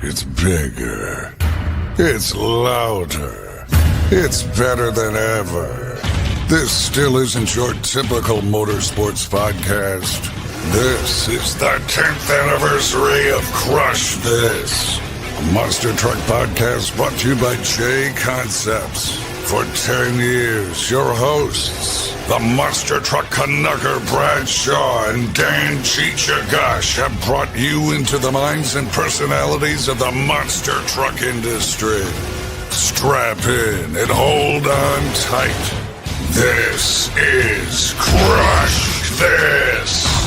It's bigger. It's louder. It's better than ever. This still isn't your typical motorsports podcast. This is the 10th anniversary of Crush This, a monster truck podcast brought to you by J Concepts. For 10 years, your hosts, the monster truck Canucker Brad Shaw and Dan Cheech Agosh, have brought you into the minds and personalities of the monster truck industry. Strap in and hold on tight. This is Crush This!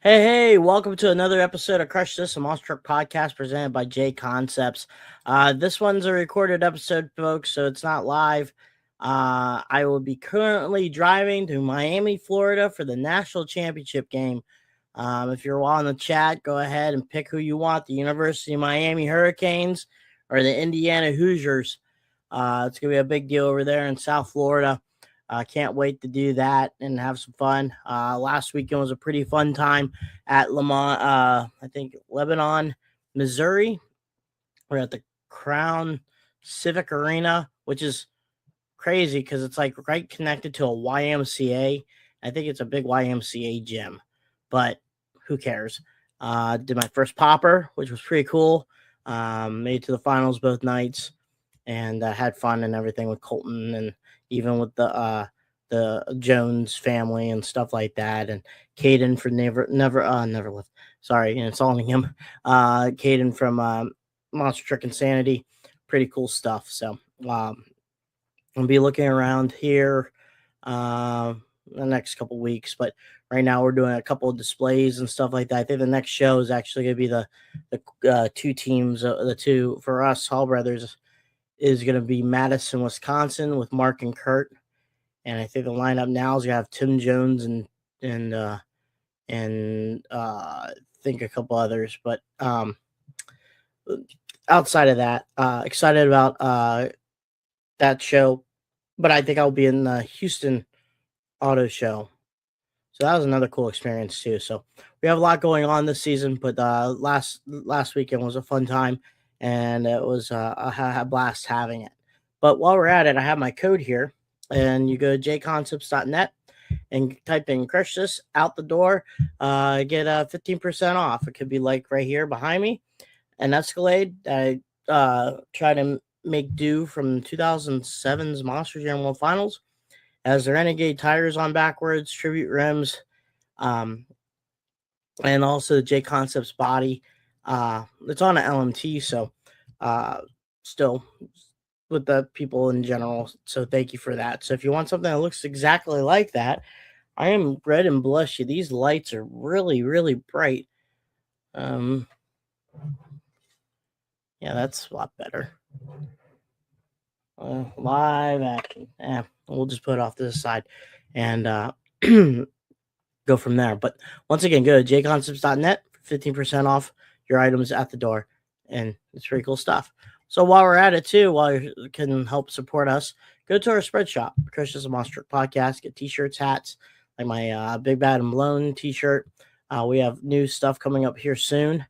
Hey, welcome to another episode of Crush This, a monster truck podcast presented by J Concepts. This one's a recorded episode, folks, so it's not live. I will be currently driving to Miami, Florida for the national championship game. If you're all in the chat, go ahead and pick who you want, the University of Miami Hurricanes or the Indiana Hoosiers. It's going to be a big deal over there in South Florida. Can't wait to do that and have some fun. Last weekend was a pretty fun time at Lebanon, Missouri. We're at the Crown Civic Arena, which is crazy because it's like right connected to a YMCA. I think it's a big YMCA gym, but who cares? Did my first popper, which was pretty cool. Made it to the finals both nights and had fun and everything with Colton and even with the Jones family and stuff like that, and Caden from Never Left. Sorry, insulting him. Caden from Monster Truck Insanity. Pretty cool stuff. So I'll be looking around here the next couple weeks, but right now we're doing a couple of displays and stuff like that. I think the next show is actually going to be the two teams. The two for us Hall Brothers is going to be Madison, Wisconsin with Mark and Kurt. And I think the lineup now is going to have Tim Jones and I think a couple others. But outside of that, excited about that show. But I think I'll be in the Houston Auto Show. So that was another cool experience too. So we have a lot going on this season, but last weekend was a fun time. And it was a blast having it. But while we're at it, I have my code here. And you go to jconcepts.net and type in Crush This out the door. Get 15% off. It could be like right here behind me. An Escalade that I try to make do from 2007's Monster Jam World Finals. Has the Renegade tires on backwards, tribute rims, and also the J Concepts body. It's on an LMT, so still with the people in general. So thank you for that. So if you want something that looks exactly like that, I am red and blushy. These lights are really, really bright. Yeah, that's a lot better. Live action. We'll just put it off to the side and go from there. But once again, go to jconcepts.net for 15% off your items at the door, and it's pretty cool stuff. So while we're at it too, while you can help support us, go to our spread shop, Crush This, a Monster Truck Podcast. Get t-shirts, hats, like my Big Bad and Blown t-shirt. We have new stuff coming up here soon,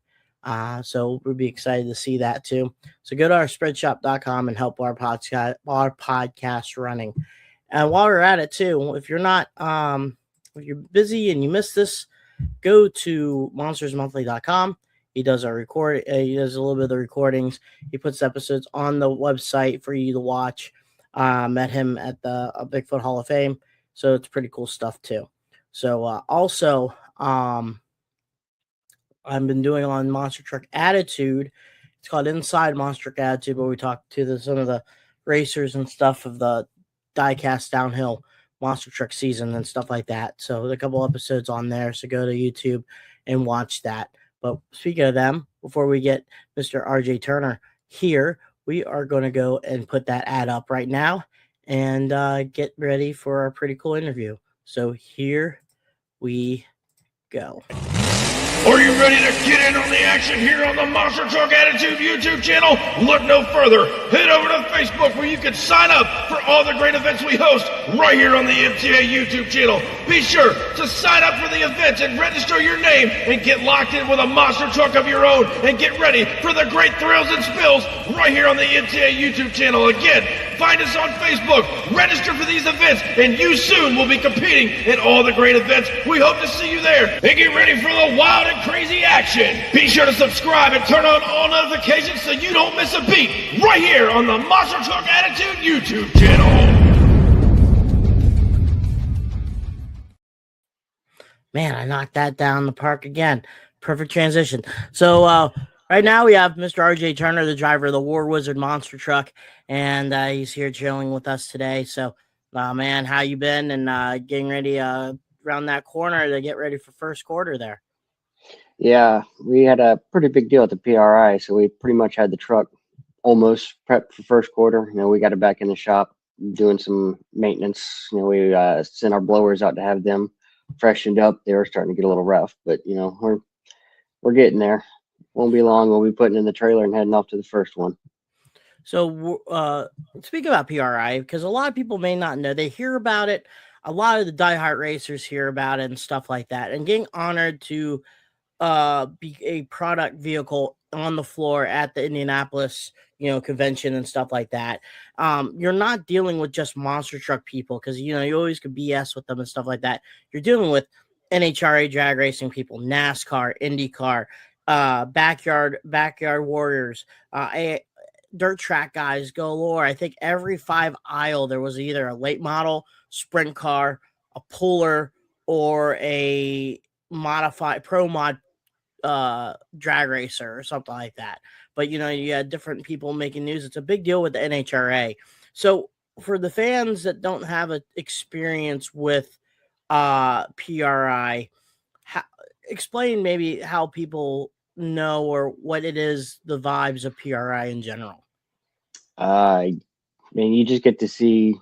so we'll be excited to see that too. So go to our spreadshop.com and help our podcast running. And while we're at it too, if you're not if you're busy and you missed this, go to monstersmonthly.com. He does our he does a little bit of the recordings. He puts episodes on the website for you to watch. Met him at the Bigfoot Hall of Fame, so it's pretty cool stuff too. So also, I've been doing on Monster Truck Attitude. It's called Inside Monster Truck Attitude, where we talk to some of the racers and stuff of the diecast downhill monster truck season and stuff like that. So there's a couple episodes on there. So go to YouTube and watch that. But speaking of them, before we get Mr. RJ Turner here, we are going to go and put that ad up right now and get ready for our pretty cool interview. So here we go. Are you ready to get in on the action here on the Monster Truck Attitude YouTube channel? Look no further. Head over to Facebook where you can sign up for all the great events we host right here on the MTA YouTube channel. Be sure to sign up for the events and register your name and get locked in with a monster truck of your own and get ready for the great thrills and spills right here on the MTA YouTube channel. Again, find us on Facebook, register for these events, and you soon will be competing in all the great events. We hope to see you there. And get ready for the wild and crazy action. Be sure to subscribe and turn on all notifications so you don't miss a beat right here on the Monster Truck Attitude YouTube channel. Man, I knocked that down the park again. Perfect transition. So right now we have Mr. RJ Turner, the driver of the War Wizzard Monster Truck, and he's here chilling with us today. So, man, how you been? And getting ready around that corner to get ready for first quarter there. Yeah, we had a pretty big deal at the PRI, so we pretty much had the truck almost prepped for first quarter. We got it back in the shop doing some maintenance. We sent our blowers out to have them freshened up. They were starting to get a little rough, but we're getting there. Won't be long. We'll be putting in the trailer and heading off to the first one. So speak about PRI, because a lot of people may not know. They hear about it. A lot of the diehard racers hear about it and stuff like that. And getting honored to be a product vehicle on the floor at the Indianapolis, convention and stuff like that. You're not dealing with just monster truck people, because you always could BS with them and stuff like that. You're dealing with NHRA drag racing people, NASCAR, IndyCar, backyard warriors, dirt track guys galore. I think every 5 aisle there was either a late model sprint car, a puller, or a modified pro mod drag racer or something like that. But you had different people making news. It's a big deal with the NHRA. So for the fans that don't have an experience with PRI, explain maybe how people know or what it is, the vibes of PRI in general. You just get to see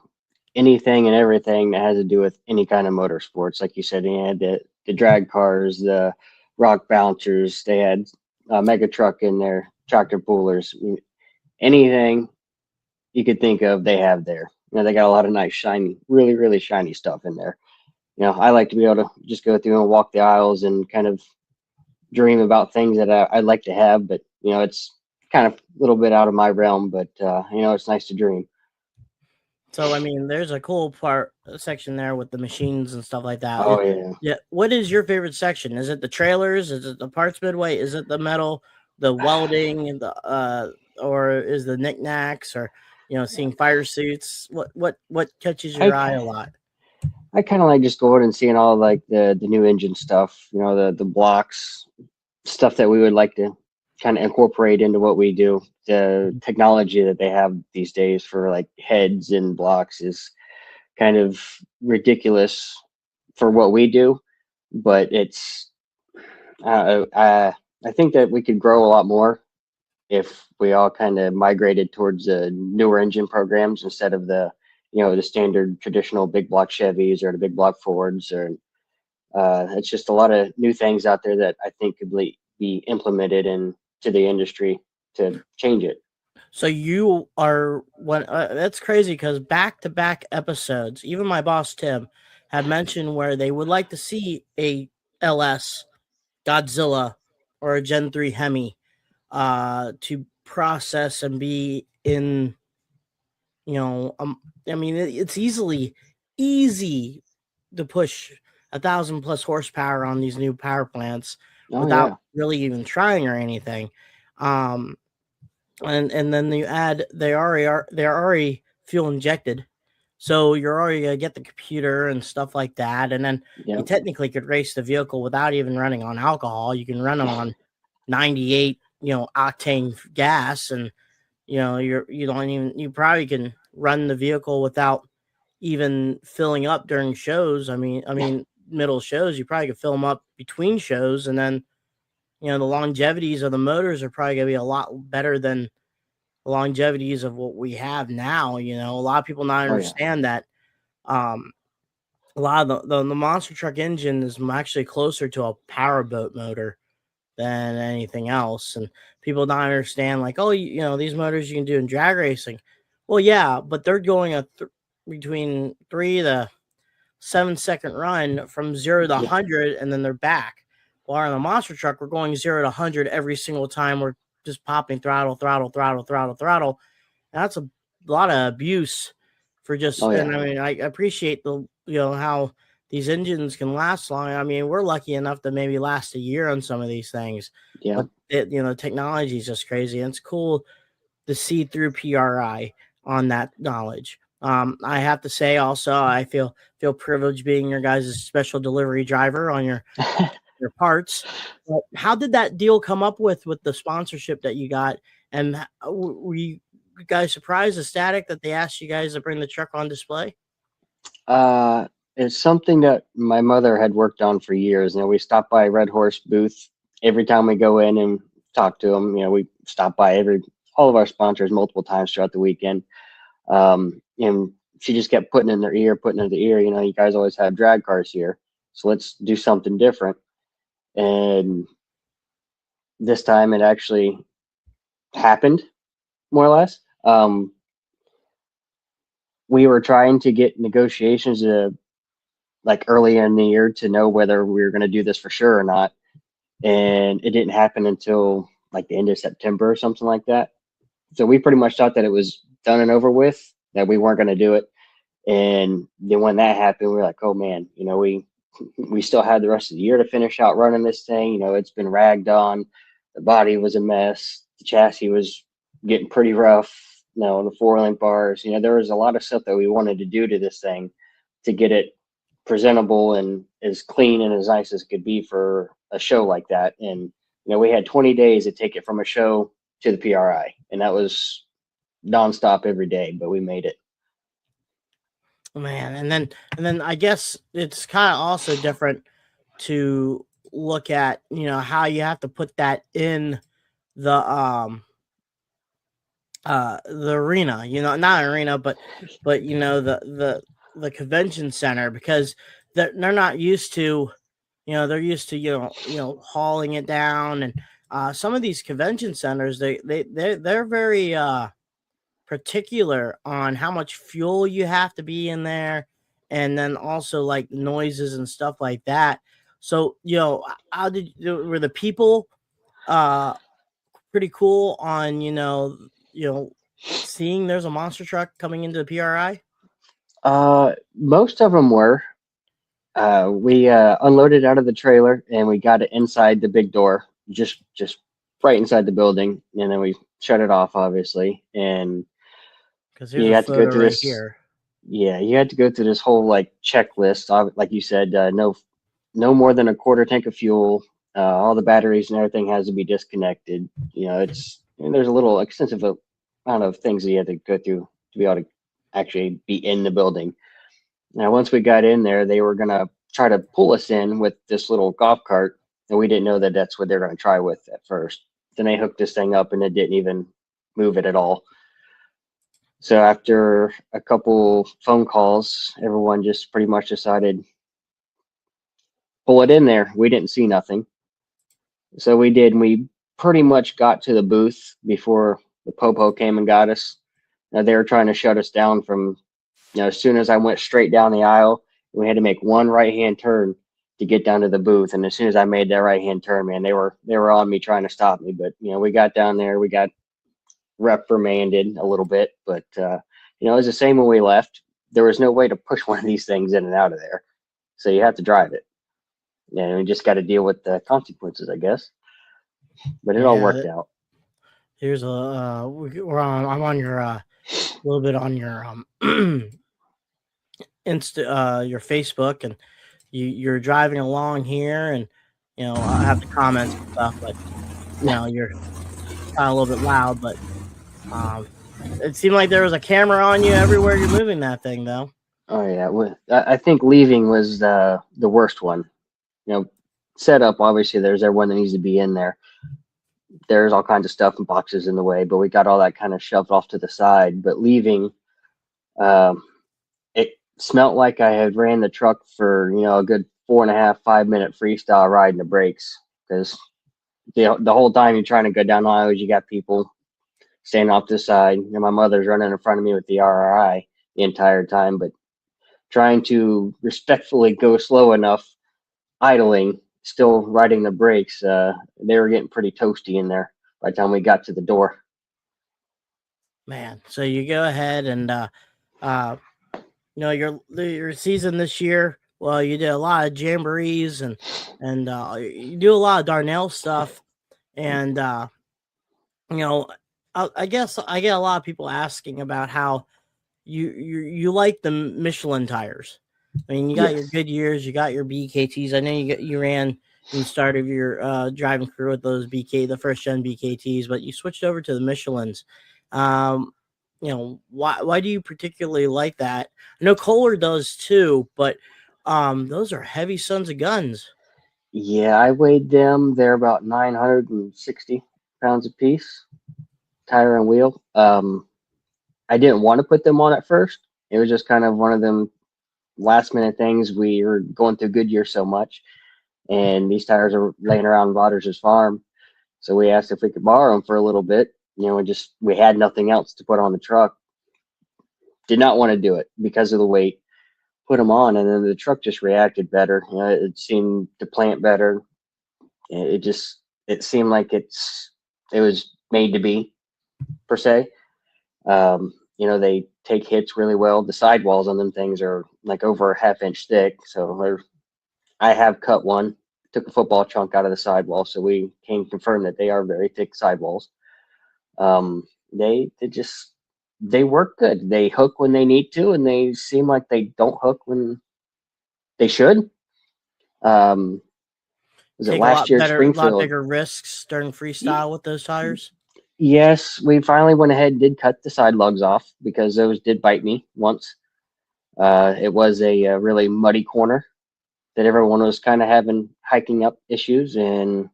anything and everything that has to do with any kind of motorsports. Like you said, you had the drag cars, the rock bouncers, they had a mega truck in there, tractor pullers, anything you could think of, they have there. They got a lot of nice, shiny, really, really shiny stuff in there. I like to be able to just go through and walk the aisles and kind of dream about things that I'd like to have, but it's kind of a little bit out of my realm, but it's nice to dream. So, there's a cool section there with the machines and stuff like that. Oh, yeah. Yeah. What is your favorite section? Is it the trailers? Is it the parts midway? Is it the metal, the welding, and or is the knickknacks, or, seeing fire suits? What catches your eye a lot? I kind of like just going and seeing all like the new engine stuff, the blocks, stuff that we would like to kind of incorporate into what we do. The technology that they have these days for like heads and blocks is kind of ridiculous for what we do, but it's I think that we could grow a lot more if we all kind of migrated towards newer engine programs instead of the the standard traditional big block Chevys or the big block Fords. Or it's just a lot of new things out there that I think could be implemented into the industry to change it. So you are that's crazy, because back-to-back episodes, even my boss Tim had mentioned where they would like to see a LS Godzilla or a Gen 3 Hemi to process and be in, it's easy to push 1,000+ horsepower on these new power plants without really even trying or anything. And then you add they're already fuel injected, so you're already gonna get the computer and stuff like that. And then you technically could race the vehicle without even running on alcohol. You can run them on 98 octane gas, and you probably can run the vehicle without even filling up during shows. Middle shows, you probably could fill them up between shows, and then the longevities of the motors are probably going to be a lot better than the longevities of what we have now. A lot of people not understand that a lot of the monster truck engine is actually closer to a powerboat motor than anything else. And people don't understand, like, oh, these motors you can do in drag racing. Well, yeah, but they're going between 3 to 7 second run from 0 to 100, and then they're back. While on the monster truck, we're going 0 to 100 every single time. We're just popping throttle. And that's a lot of abuse for just. And I mean, I appreciate how these engines can last long. I mean, we're lucky enough to maybe last a year on some of these things. Yeah. But technology is just crazy, and it's cool to see through PRI on that knowledge. I have to say also, I feel privileged being your guys' special delivery driver on your parts. But how did that deal come up with the sponsorship that you got? And were you guys surprised, ecstatic that they asked you guys to bring the truck on display? It's something that my mother had worked on for years. We stopped by Red Horse booth every time we go in and talk to them. We stop by all of our sponsors multiple times throughout the weekend. And she just kept putting in their ear, you guys always have drag cars here, so let's do something different. And this time it actually happened, more or less. We were trying to get negotiations like early in the year to know whether we were going to do this for sure or not. And it didn't happen until like the end of September or something like that. So we pretty much thought that it was done and over with, that we weren't going to do it. And then when that happened, we were like, oh man, we still had the rest of the year to finish out running this thing. It's been ragged on. The body was a mess. The chassis was getting pretty rough. The 4-link bars, there was a lot of stuff that we wanted to do to this thing to get it presentable and as clean and as nice as it could be for a show like that. And, we had 20 days to take it from a show to the PRI, and that was nonstop every day, but we made it. Man, and then I guess it's kind of also different to look at, how you have to put that in the arena, not arena, but the convention center, because they're not used to, they're used to, hauling it down. And some of these convention centers, they're very particular on how much fuel you have to be in there, and then also like noises and stuff like that. So, were the people pretty cool on, seeing there's a monster truck coming into the PRI? Most of them were. We unloaded out of the trailer and we got it inside the big door, just right inside the building, and then we shut it off, obviously. And because you have to go through this here. Yeah, you had to go through this whole like checklist. Like you said, no more than a quarter tank of fuel. All the batteries and everything has to be disconnected. There's a little extensive amount of things that you have to go through to be able to actually be in the building. Now, once we got in there, they were gonna try to pull us in with this little golf cart, and we didn't know that that's what they're gonna try with at first. Then they hooked this thing up, and it didn't even move it at all. So after a couple phone calls, everyone just pretty much decided, pull it in there. We didn't see nothing. So we did, and we pretty much got to the booth before the Popo came and got us. Now, they were trying to shut us down from, as soon as I went straight down the aisle, we had to make one right-hand turn to get down to the booth. And as soon as I made that right-hand turn, man, they were on me trying to stop me. But, we got down there, we got reprimanded a little bit, but it was the same when we left. There was no way to push one of these things in and out of there, so you have to drive it, and we just got to deal with the consequences, I guess. But it all worked out. Here's I'm on your a little bit on your your Facebook, and you're driving along here, and I have the comments and stuff, but you're kind of a little bit loud, but it seemed like there was a camera on you everywhere you're moving that thing, though. Oh yeah, I think leaving was the worst one. Setup, obviously there's everyone that needs to be in there. There's all kinds of stuff and boxes in the way, but we got all that kind of shoved off to the side. But leaving, it smelt like I had ran the truck for a good 4.5-5 minute freestyle ride in the brakes, because the whole time you're trying to go down the aisles, you got people standing off the side, and my mother's running in front of me with the RRI the entire time, but trying to respectfully go slow enough, idling, still riding the brakes. They were getting pretty toasty in there by the time we got to the door. Man, so you go ahead and your season this year. Well, you did a lot of jamborees and you do a lot of Darnell stuff, and I guess I get a lot of people asking about how you like the Michelin tires. I mean, you got your Goodyears, you got your BKTs. I know you ran in the start of your driving career with those the first gen BKTs, but you switched over to the Michelins. Why do you particularly like that? I know Kohler does too, but those are heavy sons of guns. Yeah, I weighed them. They're about 960 pounds a piece, tire and wheel. I didn't want to put them on at first. It was just kind of one of them last minute things. We were going through Goodyear so much, and these tires are laying around Rogers' farm. So we asked if we could borrow them for a little bit. We had nothing else to put on the truck. Did not want to do it because of the weight. Put them on, and then the truck just reacted better. It seemed to plant better. It seemed like it was made to be, per se. They take hits really well. The sidewalls on them things are like over a half-inch thick. So I have cut one, took a football chunk out of the sidewall, so we can confirm that they are very thick sidewalls. They work good. They hook when they need to, and they seem like they don't hook when they should. Was it last year at Springfield? A lot bigger risks during freestyle with those tires. Yes, we finally went ahead and did cut the side lugs off because those did bite me once. It was a really muddy corner that everyone was kind of having hiking up issues, and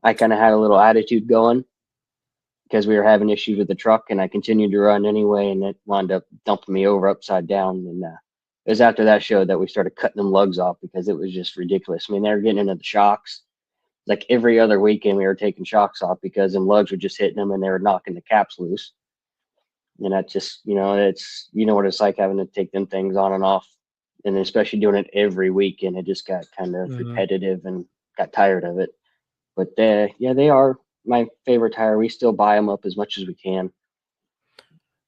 I kind of had a little attitude going because we were having issues with the truck, and I continued to run anyway, and it wound up dumping me over upside down. And it was after that show that we started cutting them lugs off because it was just ridiculous. I mean, they were getting into the shocks. Like every other weekend, we were taking shocks off because them lugs were just hitting them and they were knocking the caps loose. And that just, it's what it's like having to take them things on and off, and especially doing it every weekend. It just got kind of repetitive and got tired of it. But they are my favorite tire. We still buy them up as much as we can.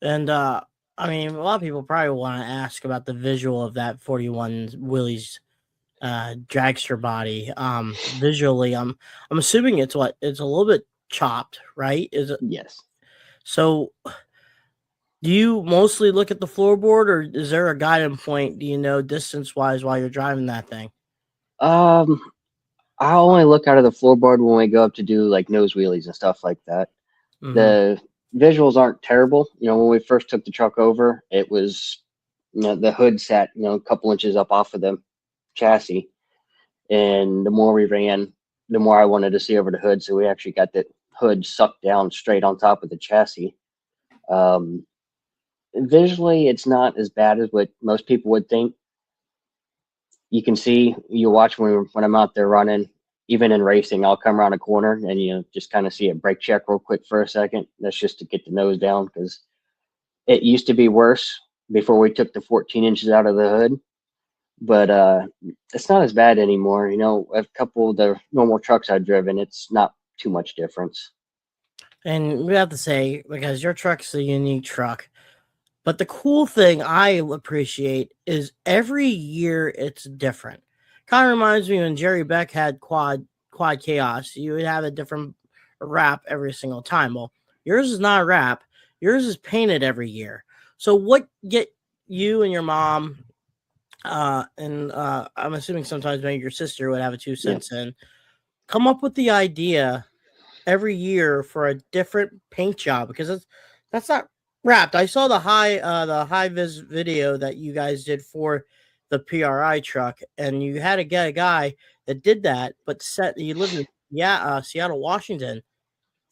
And a lot of people probably want to ask about the visual of that 41 Willys dragster body. Visually, I'm assuming it's a little bit chopped, right? Is it? Yes. So do you mostly look at the floorboard, or is there a guiding point, distance wise while you're driving that thing? I only look out of the floorboard when we go up to do like nose wheelies and stuff like that. Mm-hmm. The visuals aren't terrible. When we first took the truck over, it was, the hood sat, a couple inches up off of the chassis. And the more we ran, the more I wanted to see over the hood. So we actually got the hood sucked down straight on top of the chassis. Visually, it's not as bad as what most people would think. You can see, you watch when I'm out there running, even in racing, I'll come around a corner and just kind of see it brake check real quick for a second. That's just to get the nose down, because it used to be worse before we took the 14 inches out of the hood. But it's not as bad anymore. A couple of the normal trucks I've driven, it's not too much difference. And we have to say, because your truck's a unique truck, but the cool thing I appreciate is every year it's different. Kind of reminds me when Jerry Beck had Quad Chaos. You would have a different wrap every single time. Well, yours is not a wrap. Yours is painted every year. So what get you and your mom, and I'm assuming sometimes maybe your sister would have a 2 cents in, come up with the idea every year for a different paint job? Because that's not wrapped. I saw the high vis video that you guys did for the PRI truck, and you had to get a guy that did that, but you lived in Seattle, Washington,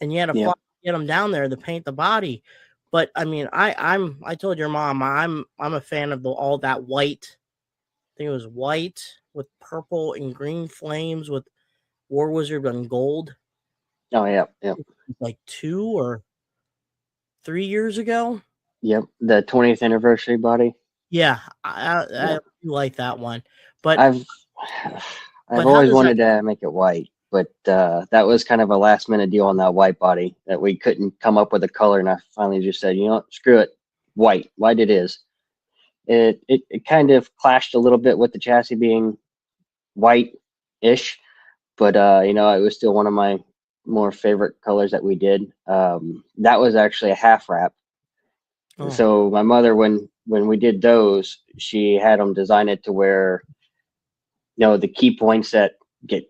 and you had to fly, get him down there to paint the body. But I mean, I told your mom I'm a fan of all that white. I think it was white with purple and green flames with War Wizzard and gold. Oh yeah, yep, like 2 or 3 years ago. yep. The 20th anniversary body. Yeah, I Yep. do like that one. But I've but how always does that? wanted to make it white, but that was kind of a last minute deal on that white body that we couldn't come up with a color, and I finally just said, you know what, screw it, white. White it is. It kind of clashed a little bit with the chassis being white-ish, but you know, it was still one of my more favorite colors that we did. That was actually a half wrap. Oh, So my mother, when we did those, she had them design it to where, you know, the key points that get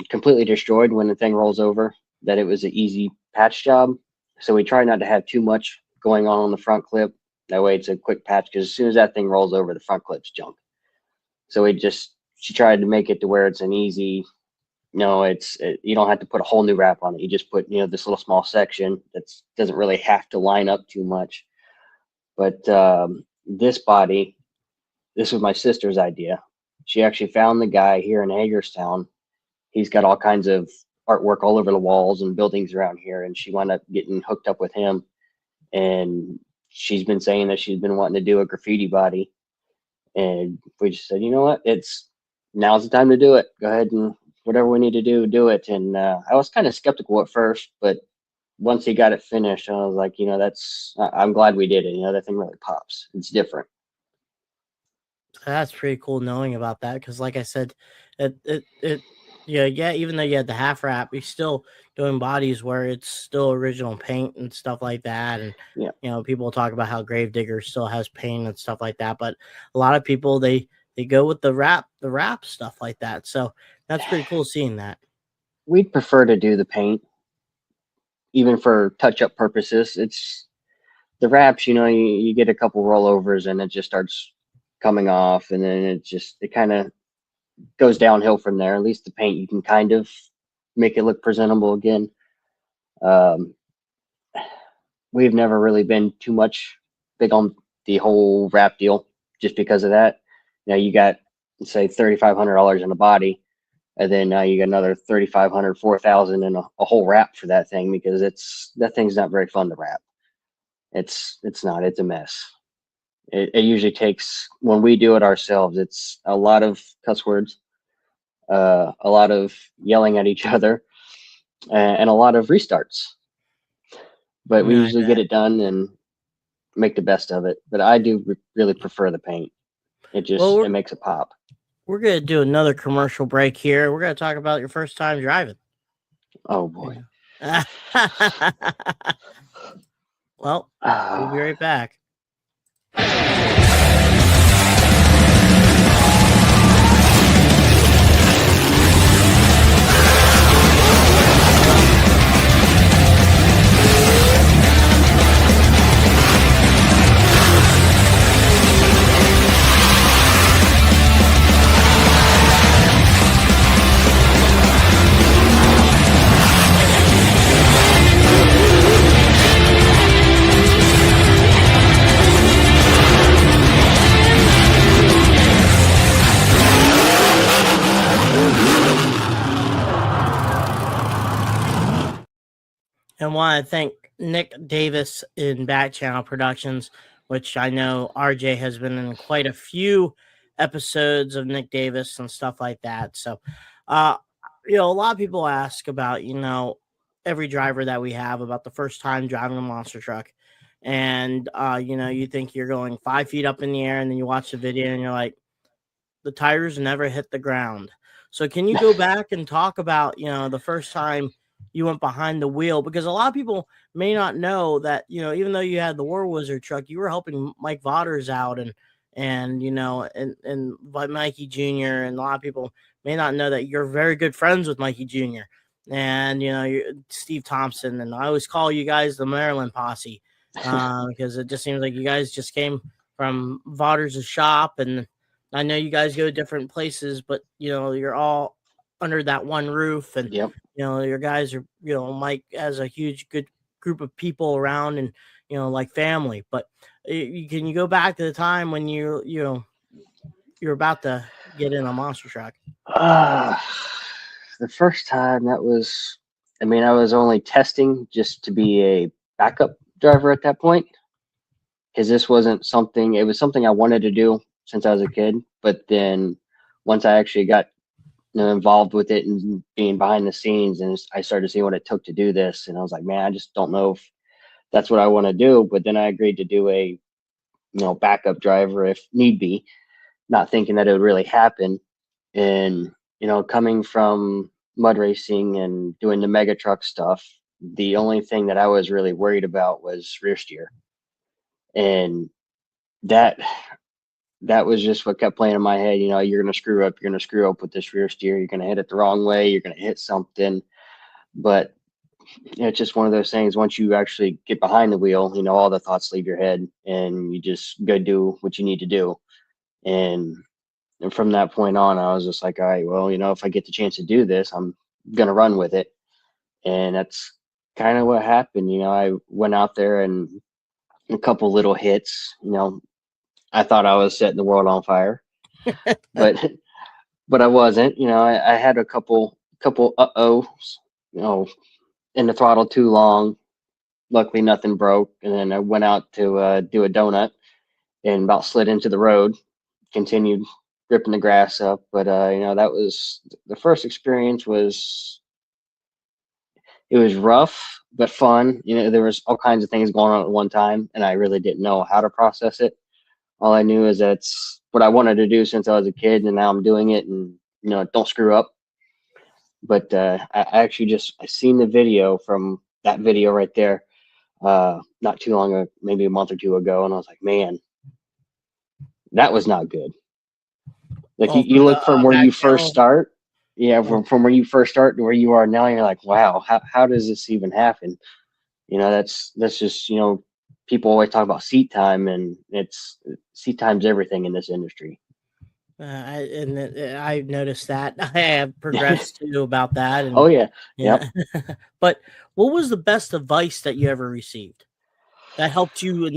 completely destroyed when the thing rolls over, that it was an easy patch job. So we try not to have too much going on the front clip. That way it's a quick patch, because as soon as that thing rolls over, the front clip's junk. So she tried to make it to where it's an easy, you don't have to put a whole new wrap on it. You just put, you know, this little small section that doesn't really have to line up too much. But this body, this was my sister's idea. She actually found the guy here in Hagerstown. He's got all kinds of artwork all over the walls and buildings around here, and she wound up getting hooked up with him. And she's been saying that she's been wanting to do a graffiti body, and we just said, you know what, now's the time to do it. Go ahead and whatever we need to do it. And I was kind of skeptical at first, but once he got it finished, I was like, you know, I'm glad we did it. You know, that thing really pops. It's different. that's pretty cool knowing about that, because like I said, yeah, even though you had the half wrap, you're still doing bodies where it's still original paint and stuff like that. And Yeah. you know, people talk about how Gravedigger still has paint and stuff like that, but a lot of people they go with the wrap stuff like that. So that's pretty cool seeing that. We'd prefer to do the paint, even for touch-up purposes. It's the wraps, you know, you get a couple rollovers and it just starts coming off, and then it kind of goes downhill from there. At least the paint, you can kind of make it look presentable again. We've never really been too much big on the whole wrap deal, just because of that. You know, you got, say, $3,500 in a body, and then now you got another $3,500, $4,000 in a whole wrap for that thing, because that thing's not very fun to wrap. It's not. It's a mess. It usually takes, when we do it ourselves, it's a lot of cuss words, a lot of yelling at each other, and a lot of restarts. But we Yeah, I usually get it done and make the best of it. But I do really prefer the paint. It makes it pop. We're gonna do another commercial break here. We're gonna talk about your first time driving. Oh boy. Well, we'll be right back. And want to thank Nick Davis in Back Channel Productions, which I know RJ has been in quite a few episodes of Nick Davis and stuff like that. So, you know, a lot of people ask about, you know, every driver that we have about the first time driving a monster truck. And, you know, you think you're going 5 feet up in the air, and then you watch the video and you're like, the tires never hit the ground. So can you go back and talk about, you know, the first time you went behind the wheel? Because a lot of people may not know that, you know, even though you had the War Wizzard truck, you were helping Mike Vauders out and you know, and by Mikey Jr. And a lot of people may not know that you're very good friends with Mikey Jr. and, you know, you're Steve Thompson. And I always call you guys the Maryland posse because it just seems like you guys just came from Vauders' shop. And I know you guys go to different places, but, you know, you're all under that one roof. And, Yep. you know, your guys are, you know, Mike has a huge, good group of people around and, you know, like family. But can you go back to the time when you're about to get in a monster truck? The first time, that was I mean, I was only testing just to be a backup driver at that point, because this wasn't something. It was something I wanted to do since I was a kid. But then once I actually got involved with it and being behind the scenes, and I started seeing what it took to do this, and I was like, man, I just don't know if that's what I want to do. But then I agreed to do a backup driver if need be, not thinking that it would really happen. And coming from mud racing and doing the mega truck stuff, the only thing that I was really worried about was rear steer, and that was just what kept playing in my head. You're gonna screw up. You're gonna screw up with this rear steer. You're gonna hit it the wrong way. You're gonna hit something. But it's just one of those things. Once you actually get behind the wheel, all the thoughts leave your head, and you just go do what you need to do. And from that point on, I was just like, all right, well, if I get the chance to do this, I'm gonna run with it. And that's kind of what happened. I went out there and a couple little hits. I thought I was setting the world on fire, but I wasn't. I had a couple uh-ohs, in the throttle too long. Luckily, nothing broke. And then I went out to do a donut and about slid into the road, continued ripping the grass up. But, that was the first experience. It was rough, but fun. There was all kinds of things going on at one time, and I really didn't know how to process it. All I knew is that's what I wanted to do since I was a kid, and now I'm doing it, and, don't screw up. But I actually I seen the video from that video right there not too long ago, maybe a month or two ago, and I was like, man, that was not good. Like, you look from where you first start, from where you first start to where you are now, you're like, wow, how does this even happen? That's just, people always talk about seat time, and seat time's everything in this industry. I've noticed that. I have progressed too about that. And, oh yeah. Yep. But what was the best advice that you ever received that helped you, and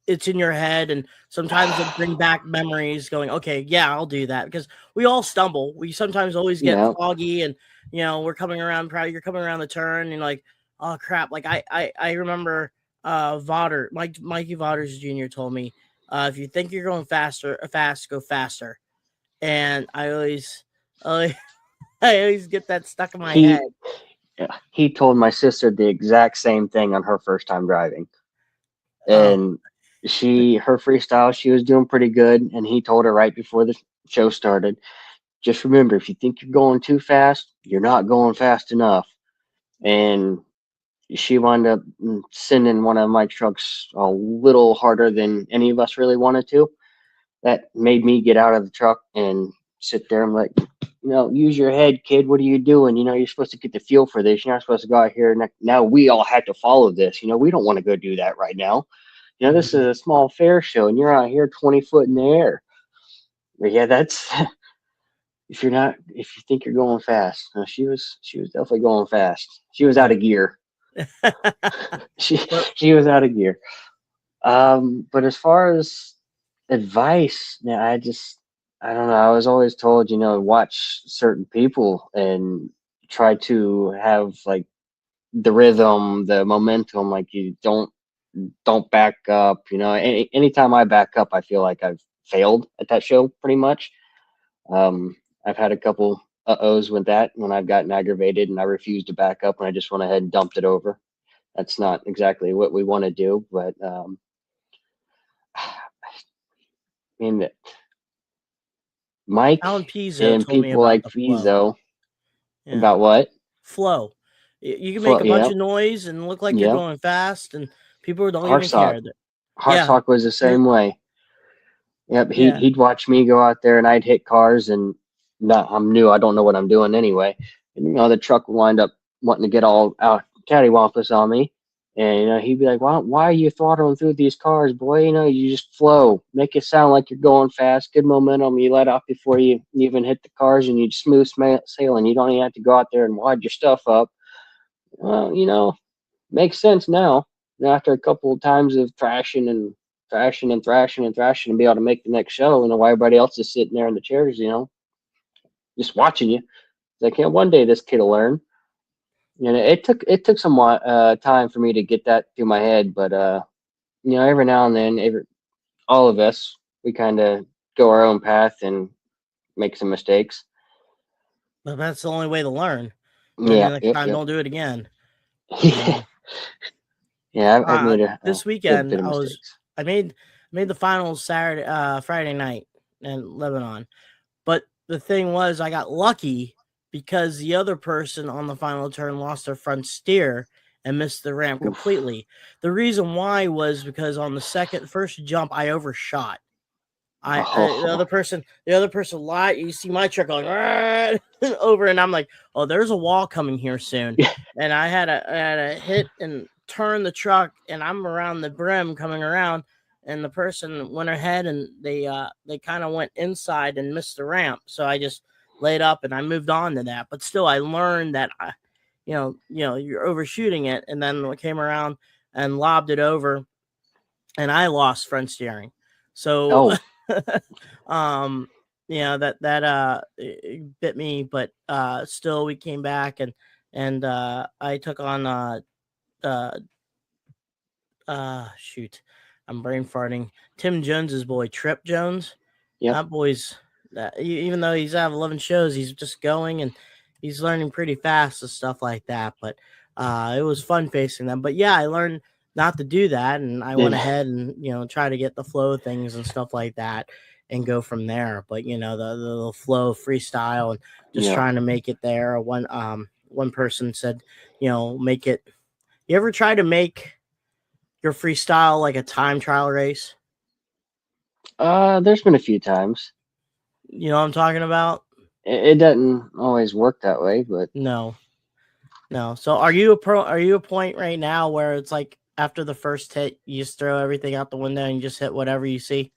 it's in your head, and sometimes it'll bring back memories going, okay, yeah, I'll do that, because we all stumble. We sometimes always get foggy, and we're coming around, probably you're coming around the turn and like, oh crap. Like I remember Mikey Vauders Jr. told me, if you think you're going fast, go faster. And I always get that stuck in my head. He told my sister the exact same thing on her first time driving. And her freestyle, she was doing pretty good. And he told her right before the show started, just remember, if you think you're going too fast, you're not going fast enough. And she wound up sending one of my trucks a little harder than any of us really wanted to. That made me get out of the truck and sit there. I'm like, use your head, kid. What are you doing? You're supposed to get the feel for this. You're not supposed to go out here. Now we all had to follow this. We don't want to go do that right now. This is a small fair show, and you're out here 20 foot in the air. But yeah, that's if you think you're going fast. No, she was definitely going fast. She was out of gear. she was out of gear. But as far as advice, I don't know. I was always told, watch certain people and try to have like the rhythm, the momentum. Like, you don't back up. Anytime I back up, I feel like I've failed at that show pretty much. I've had a couple uh-ohs with that when I've gotten aggravated and I refused to back up, and I just went ahead and dumped it over. That's not exactly what we want to do, but I mean, Mike Alan Pizzo and told me people about like the Pizzo flow. about what? Flow. You can make a bunch of noise and look like you're going fast, and people don't even care. Hartsock was the same way. Yep, he'd watch me go out there and I'd hit cars, and I'm new. I don't know what I'm doing anyway. And the truck would wind up wanting to get all out cattywampus on me. And he'd be like, why are you throttling through these cars, boy? You just flow. Make it sound like you're going fast. Good momentum. You let off before you even hit the cars, and you smooth sailing. You don't even have to go out there and wad your stuff up. Well, makes sense now. After a couple of times of thrashing and thrashing and thrashing and thrashing and be able to make the next show, why everybody else is sitting there in the chairs, just watching you. It's like, one day this kid will learn. You know, it took some time for me to get that through my head, but you know, every now and then, all of us, we kind of go our own path and make some mistakes. But that's the only way to learn. And Yeah, then next yep, time, yep. don't do it again. Yeah, yeah. I've made This a good weekend, bit of mistakes. I made the finals Friday night in Lebanon. But the thing was, I got lucky because the other person on the final turn lost their front steer and missed the ramp Oof. completely. The reason why was because on the first jump, I overshot. The Oh, other person lied. You see my truck going over, and I'm like, oh, there's a wall coming here soon. And I had a hit and turn the truck, and I'm around the brim coming around, and the person went ahead and they kind of went inside and missed the ramp. So I just laid up and I moved on to that. But still, I learned that you're overshooting it, and then I came around and lobbed it over, and I lost front steering. So oh, it bit me, but still we came back and I took on shoot, I'm brain farting. Tim Jones's boy, Trip Jones. yep. That boy's even though he's out of 11 shows, he's just going and he's learning pretty fast and stuff like that. But it was fun facing them. But yeah, I learned not to do that, and I went ahead and try to get the flow of things and stuff like that and go from there. But the flow freestyle and just Yeah. trying to make it there. One person said, make it. You ever try to make your freestyle like a time trial race? There's been a few times. You know what I'm talking about? It doesn't always work that way, but No. So are you a point right now where it's like after the first hit, you just throw everything out the window and you just hit whatever you see?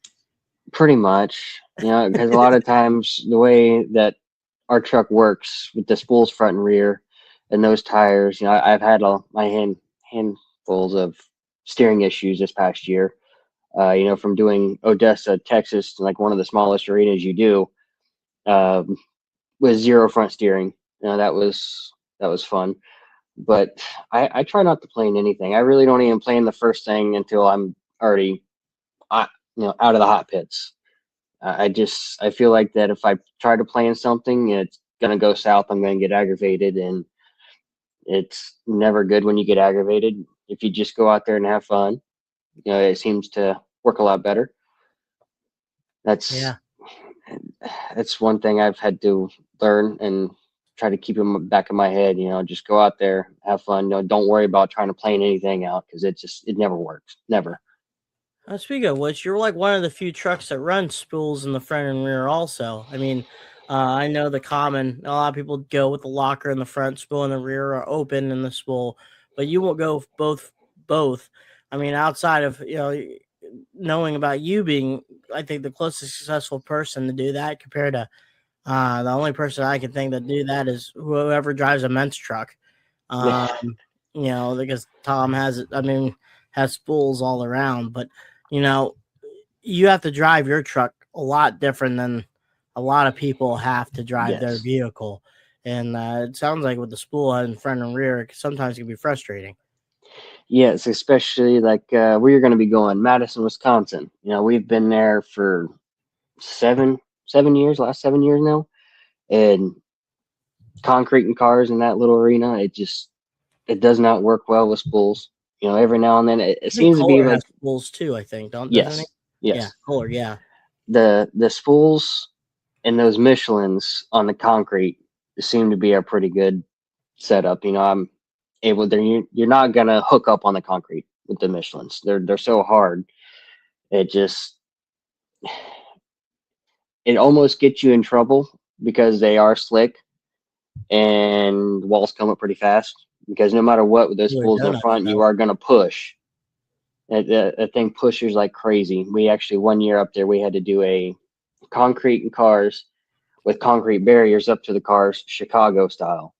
pretty much, because a lot of times the way that our truck works with the spools front and rear and those tires, I've had my handfuls of steering issues this past year. From doing Odessa, Texas, like one of the smallest arenas you do, with zero front steering. That was fun. But I try not to plan anything. I really don't even plan the first thing until I'm already, out of the hot pits. I feel like that if I try to plan something, it's gonna go south. I'm gonna get aggravated, and it's never good when you get aggravated. If you just go out there and have fun, it seems to work a lot better. That's one thing I've had to learn and try to keep in the back of my head. Just go out there, have fun. Don't worry about trying to plan anything out because it never works. Never. Speaking of which, you're like one of the few trucks that run spools in the front and rear also. I mean, I know a lot of people go with the locker in the front, spool in the rear, or open in the spool, but you won't go both. I mean, outside of, knowing about you being, I think, the closest successful person to do that compared to the only person I can think that do that is whoever drives a men's truck. Because Tom has spools all around, but you have to drive your truck a lot different than a lot of people have to drive their vehicle. And it sounds like with the spool in front and rear, it sometimes can be frustrating. Yes, especially like where you're going to be going, Madison, Wisconsin. We've been there for 7 years, last 7 years now, and concrete and cars in that little arena, it does not work well with spools. Every now and then it seems to be like spools too. I think doesn't yes, it? yes, Yeah, Kohler, yeah. The spools and those Michelins on the concrete seem to be a pretty good setup. I'm able there. You're not gonna hook up on the concrete with the Michelins. They're so hard. It almost gets you in trouble because they are slick and walls come up pretty fast. Because no matter what, with those spools in the front, you are gonna push. That thing pushes like crazy. We actually 1 year up there, we had to do a concrete and cars with concrete barriers up to the cars, Chicago style.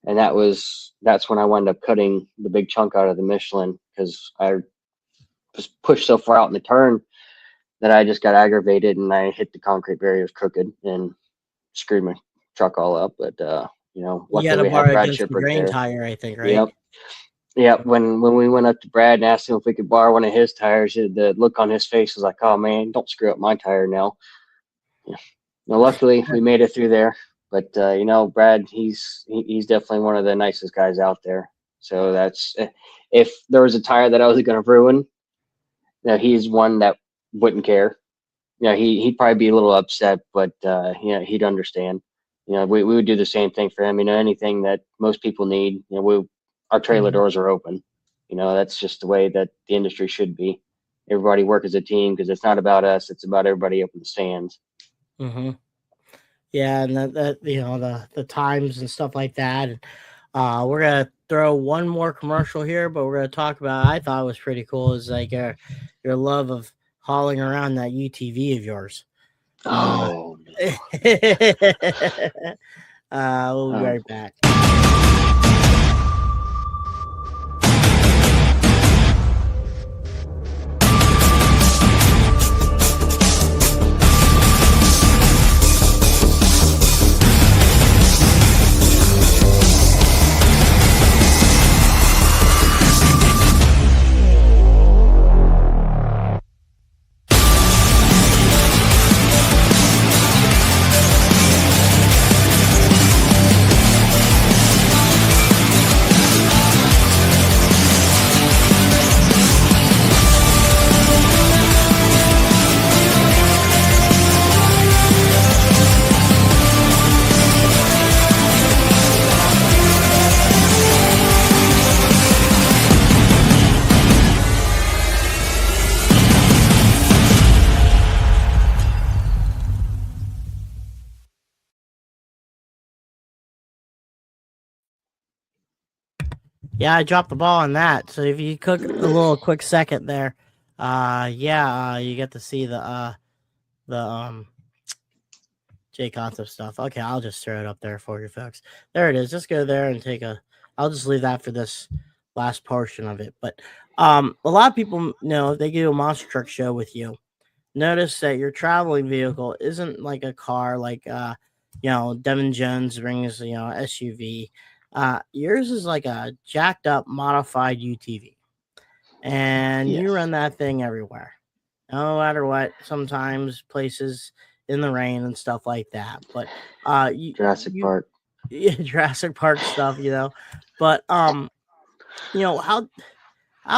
And that's when I wound up cutting the big chunk out of the Michelin because I was pushed so far out in the turn that I just got aggravated and I hit the concrete barriers crooked and screwed my truck all up. But You luckily got to we had borrow Brad against the Shippert grain there. tire, I think, right? Yep. Yeah, when we went up to Brad and asked him if we could borrow one of his tires, the look on his face was like, "Oh man, don't screw up my tire now." Yeah. Now, luckily we made it through there, but Brad, he's definitely one of the nicest guys out there. So that's if there was a tire that I was going to ruin, he's one that wouldn't care. He'd probably be a little upset, but he'd understand. We would do the same thing for him. Anything that most people need, our trailer doors are open. That's just the way that the industry should be. Everybody work as a team because it's not about us; it's about everybody up in the stands. Mm-hmm. Yeah, and that the times and stuff like that. And we're gonna throw one more commercial here, but we're gonna talk about. I thought it was pretty cool. Is like your love of hauling around that UTV of yours. Oh, We'll be right back. Yeah, I dropped the ball on that. So if you cook a little quick second there, you get to see the J Concept stuff. Okay, I'll just throw it up there for you folks. There it is. Just go there and I'll just leave that for this last portion of it. But a lot of people know if they do a monster truck show with you, notice that your traveling vehicle isn't like a car like Devin Jones brings SUV. Yours is like a jacked up modified UTV, and yes. you run that thing everywhere, no matter what. Sometimes places in the rain and stuff like that. But Jurassic Park. Yeah, Jurassic Park stuff, But how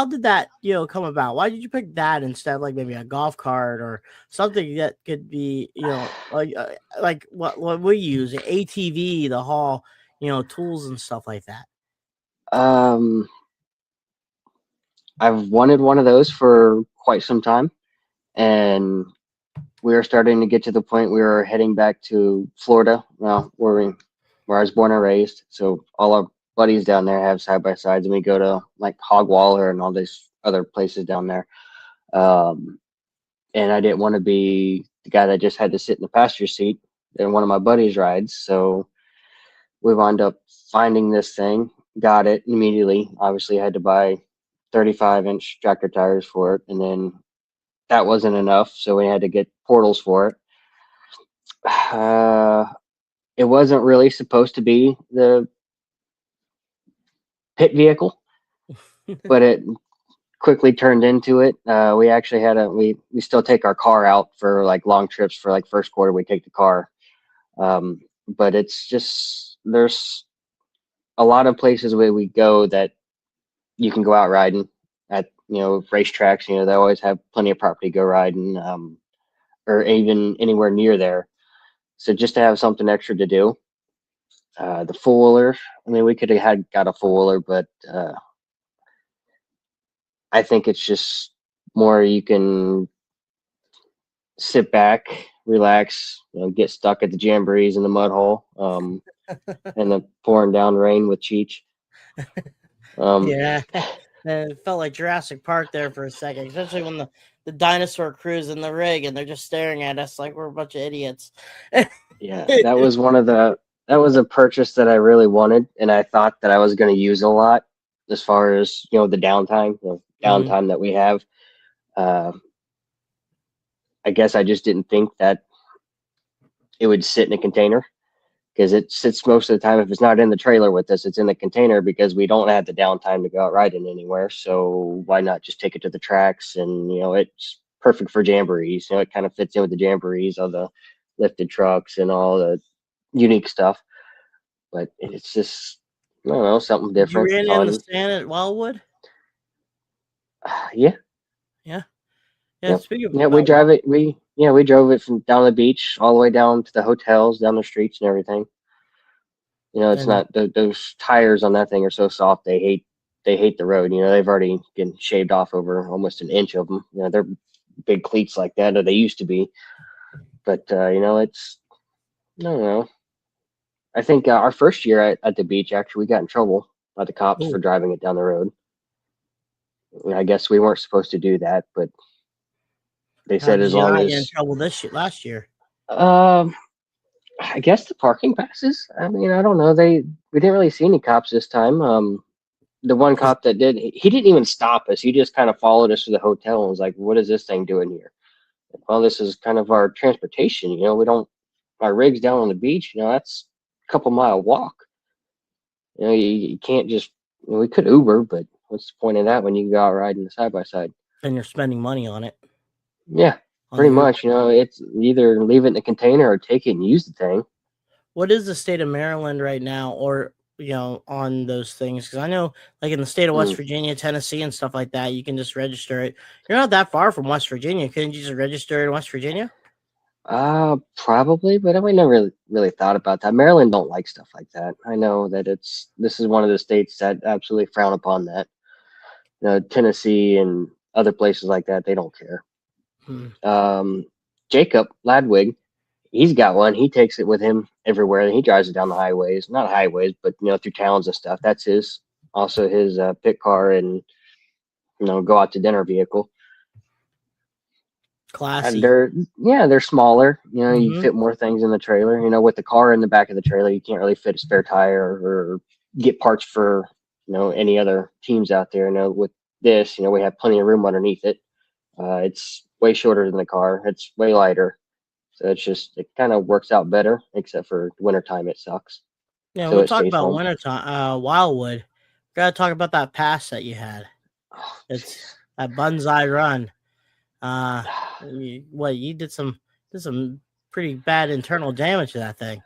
did that come about? Why did you pick that instead of like maybe a golf cart or something that could be like what we use, an ATV to haul tools and stuff like that? I've wanted one of those for quite some time, and we were starting to get to the point we were heading back to Florida, where I was born and raised. So all our buddies down there have side by sides, and we go to like Hogwaller and all these other places down there. And I didn't want to be the guy that just had to sit in the passenger seat in one of my buddies' rides. So we wound up finding this thing, got it immediately. Obviously, I had to buy 35-inch tractor tires for it, and then that wasn't enough, so we had to get portals for it. It wasn't really supposed to be the pit vehicle, but it quickly turned into it. We actually had we still take our car out for like long trips. For like first quarter, we take the car, but it's just there's a lot of places where we go that you can go out riding at racetracks. They always have plenty of property to go riding, or even anywhere near there. So just to have something extra to do. The four-wheeler, we could have got a four-wheeler, but I think it's just more you can sit back, relax, get stuck at the jamborees in the mud hole, and the pouring down rain with Cheech. Yeah, it felt like Jurassic Park there for a second, especially when the dinosaur crew's in the rig and they're just staring at us like we're a bunch of idiots. Yeah, that was a purchase that I really wanted, and I thought that I was going to use a lot as far as the downtime, that we have. I guess I just didn't think that it would sit in a container, because it sits most of the time. If it's not in the trailer with us, it's in the container because we don't have the downtime to go out riding anywhere. So why not just take it to the tracks? And it's perfect for jamborees. It kind of fits in with the jamborees, all the lifted trucks and all the unique stuff. But it's just, I don't know, something different. You ran Fun. in the sand at Wildwood? Yeah. Yeah. Yep. Speaking of we drive it. We drove it from down the beach all the way down to the hotels, down the streets and everything. It's And- not those tires on that thing are so soft. They hate the road. They've already been shaved off over almost an inch of them. They're big cleats like that, or they used to be. But it's, I don't know. I think our first year at the beach, actually, we got in trouble by the cops for driving it down the road. I guess we weren't supposed to do that, but they said as long as get in trouble last year. I guess the parking passes. I mean, I don't know. We didn't really see any cops this time. The one cop that did, he didn't even stop us. He just kind of followed us to the hotel and was like, "What is this thing doing here?" Well, this is kind of our transportation. Our rig's down on the beach. That's a couple-mile walk. You can't just. We could Uber, but what's the point of that when you can go out riding the side by side? And you're spending money on it. Yeah, pretty much. It's either leave it in a container or take it and use the thing. What is the state of Maryland right now, or on those things? Because I know, like in the state of West Virginia, Tennessee, and stuff like that, you can just register it. You're not that far from West Virginia. Couldn't you just register in West Virginia? Probably, but I never really thought about that. Maryland don't like stuff like that. I know that this is one of the states that absolutely frown upon that. Tennessee and other places like that, they don't care. Jacob Ladwig, he's got one. He takes it with him everywhere, and he drives it down the highways. Not highways, but through towns and stuff. That's his pit car and go out to dinner vehicle. Classy. They're smaller. You fit more things in the trailer. With the car in the back of the trailer, you can't really fit a spare tire or get parts for any other teams out there. With this, we have plenty of room underneath it. It's way shorter than the car. It's way lighter. So it kind of works out better, except for wintertime, it sucks. Yeah, so we'll talk about wintertime. Wildwood. Gotta talk about that pass that you had. It's that Bunzai run. You did some pretty bad internal damage to that thing.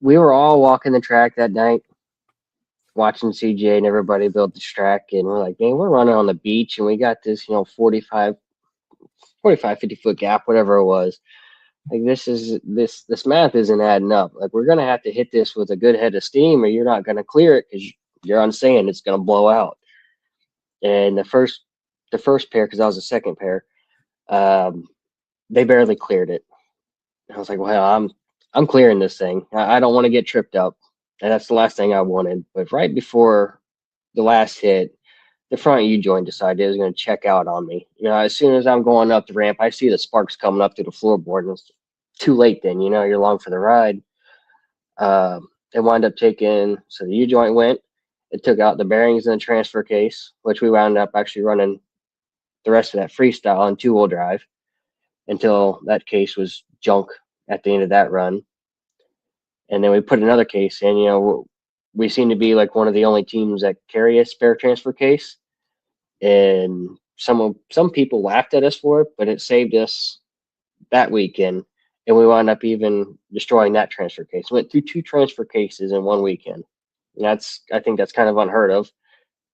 We were all walking the track that night, watching CJ and everybody build the track, and we're like, man, we're running on the beach, and we got this 45, 50 foot gap, whatever it was. Like this math isn't adding up. Like, we're gonna have to hit this with a good head of steam, or you're not gonna clear it because you're on sand. It's gonna blow out. And the first pair, because I was the second pair, they barely cleared it. I was like, well, I'm clearing this thing. I don't want to get tripped up, and that's the last thing I wanted. But right before the last hit, the front U-joint decided it was going to check out on me. As soon as I'm going up the ramp, I see the sparks coming up through the floorboard, and it's too late then. You're along for the ride. It wound up taking, so the U-joint went. It took out the bearings in the transfer case, which we wound up actually running the rest of that freestyle in two-wheel drive until that case was junk at the end of that run. And then we put another case in. We seem to be like one of the only teams that carry a spare transfer case. And some people laughed at us for it, but it saved us that weekend. And we wound up even destroying that transfer case. Went through 2 transfer cases in one weekend. And I think that's kind of unheard of.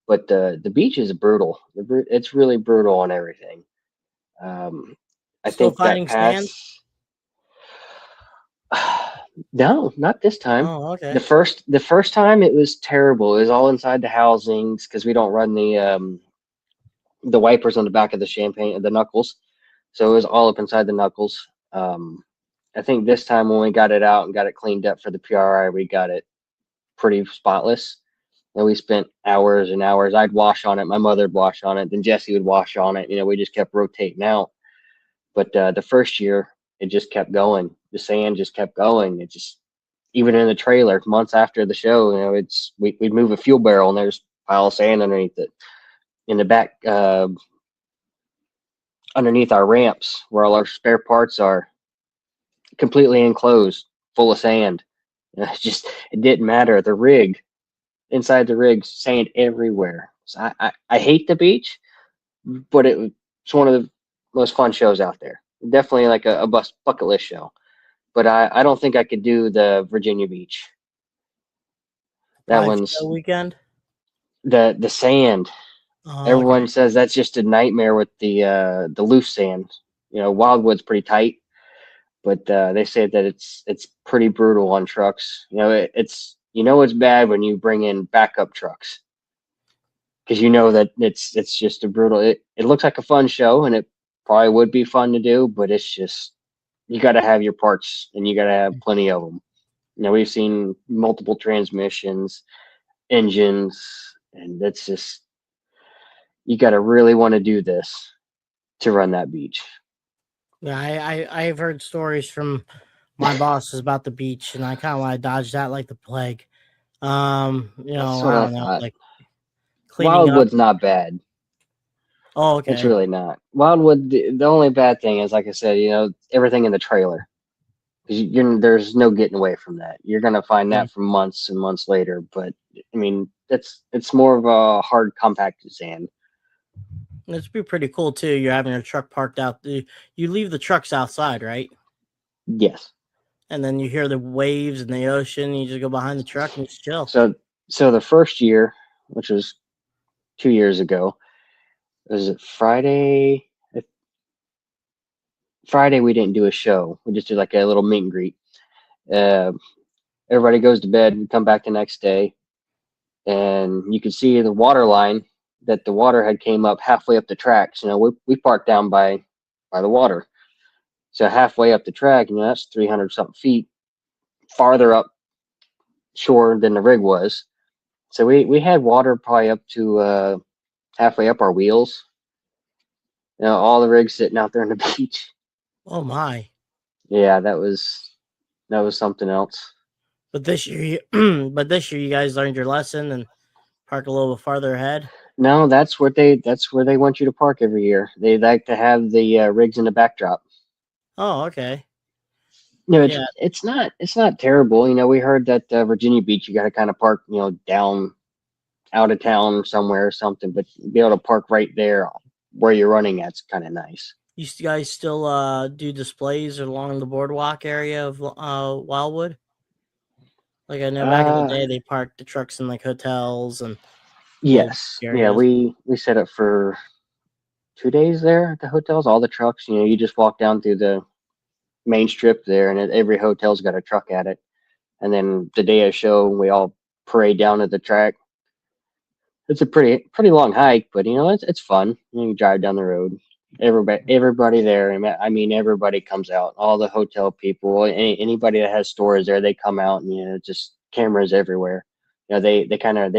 But the beach is brutal. It's really brutal on everything. I think that pass. No, not this time. Oh, okay. The first time it was terrible. It was all inside the housings because we don't run the wipers on the back of the knuckles, so it was all up inside the knuckles. I think this time when we got it out and got it cleaned up for the PRI, we got it pretty spotless. And we spent hours and hours. I'd wash on it. My mother'd wash on it. Then Jesse would wash on it. We just kept rotating out. But the first year, it just kept going. The sand just kept going. It just, even in the trailer, months after the show, we'd move a fuel barrel and there's a pile of sand underneath it. In the back, underneath our ramps where all our spare parts are, completely enclosed, full of sand. It didn't matter. The rig, inside the rig, sand everywhere. So I hate the beach, but it's one of the most fun shows out there. Definitely like a bucket list show. But I don't think I could do the Virginia Beach. That 5 show one's weekend. the sand. Oh, Everyone okay. says that's just a nightmare with the loose sand. Wildwood's pretty tight, but they say that it's pretty brutal on trucks. It's bad when you bring in backup trucks because you know that it's just a brutal. It looks like a fun show, and it probably would be fun to do, but it's just you got to have your parts and you got to have plenty of them. We've seen multiple transmissions, engines, and it's just you got to really want to do this to run that beach. Yeah, I've heard stories from my bosses about the beach, and I kind of want to dodge that like the plague. That's what I I don't know, thought. like cleaning up. Wildwood's not bad. Oh, It's okay. really not. Wildwood, the only bad thing is, like I said, everything in the trailer. 'Cause there's no getting away from that. You're gonna find Mm. that for months and months later. But I mean, it's more of a hard compacted sand. It's be pretty cool too. You're having your truck parked out. You leave the trucks outside, right? Yes. And then you hear the waves and the ocean. You just go behind the truck and just chill. So the first year, which was 2 years ago, was it Friday? Friday we didn't do a show. We just did like a little meet and greet. Uh, Everybody goes to bed. We come back the next day, and you could see the water line that the water had came up halfway up the tracks. We parked down by the water, so halfway up the track, that's 300 something feet farther up shore than the rig was. So we had water probably up to halfway up our wheels. All the rigs sitting out there on the beach. Oh my! Yeah, that was something else. But this year, but this year you guys learned your lesson and park a little bit farther ahead. No, that's where they want you to park every year. They like to have the rigs in the backdrop. Oh, okay. It's Yeah, it's not terrible. We heard that Virginia Beach you got to kind of park down out of town somewhere or something, but be able to park right there where you're running at's kind of nice. you guys still do displays along the boardwalk area of Wildwood? Like I know back in the Uh, day they parked the trucks in like hotels and little yes, yeah, areas. we set up for 2 days there at the hotels. All the trucks, you just walk down through the main strip there, and every hotel's got a truck at it. And then the day of show, we all parade down to the track. It's a pretty long hike, but it's fun. You drive down the road. Everybody there. I mean, everybody comes out. All the hotel people, anybody that has stores there, they come out, and just cameras everywhere. They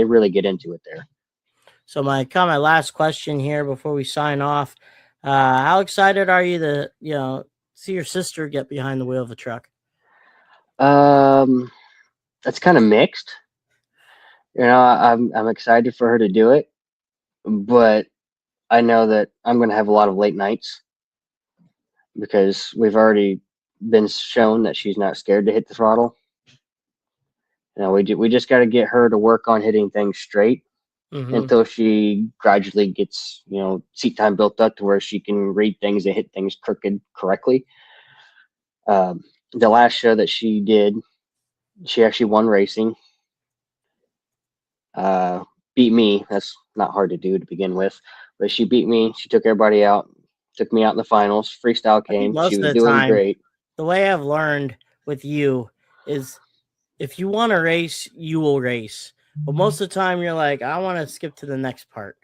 really get into it there. So my last question here before we sign off. How excited are you to see your sister get behind the wheel of a truck? That's kind of mixed. I'm excited for her to do it, but I know that I'm going to have a lot of late nights because we've already been shown that she's not scared to hit the throttle. We just got to get her to work on hitting things straight Mm-hmm. until she gradually gets seat time built up to where she can read things and hit things crooked correctly. The last show that she did, she actually won racing. Beat me. That's not hard to do to begin with, but she beat me. She took everybody out, took me out in the finals. Freestyle I think came. She most of was the doing time, great. the way I've learned with you is if you want to race, you will race. But most of the time, you're like, I want to skip to the next part.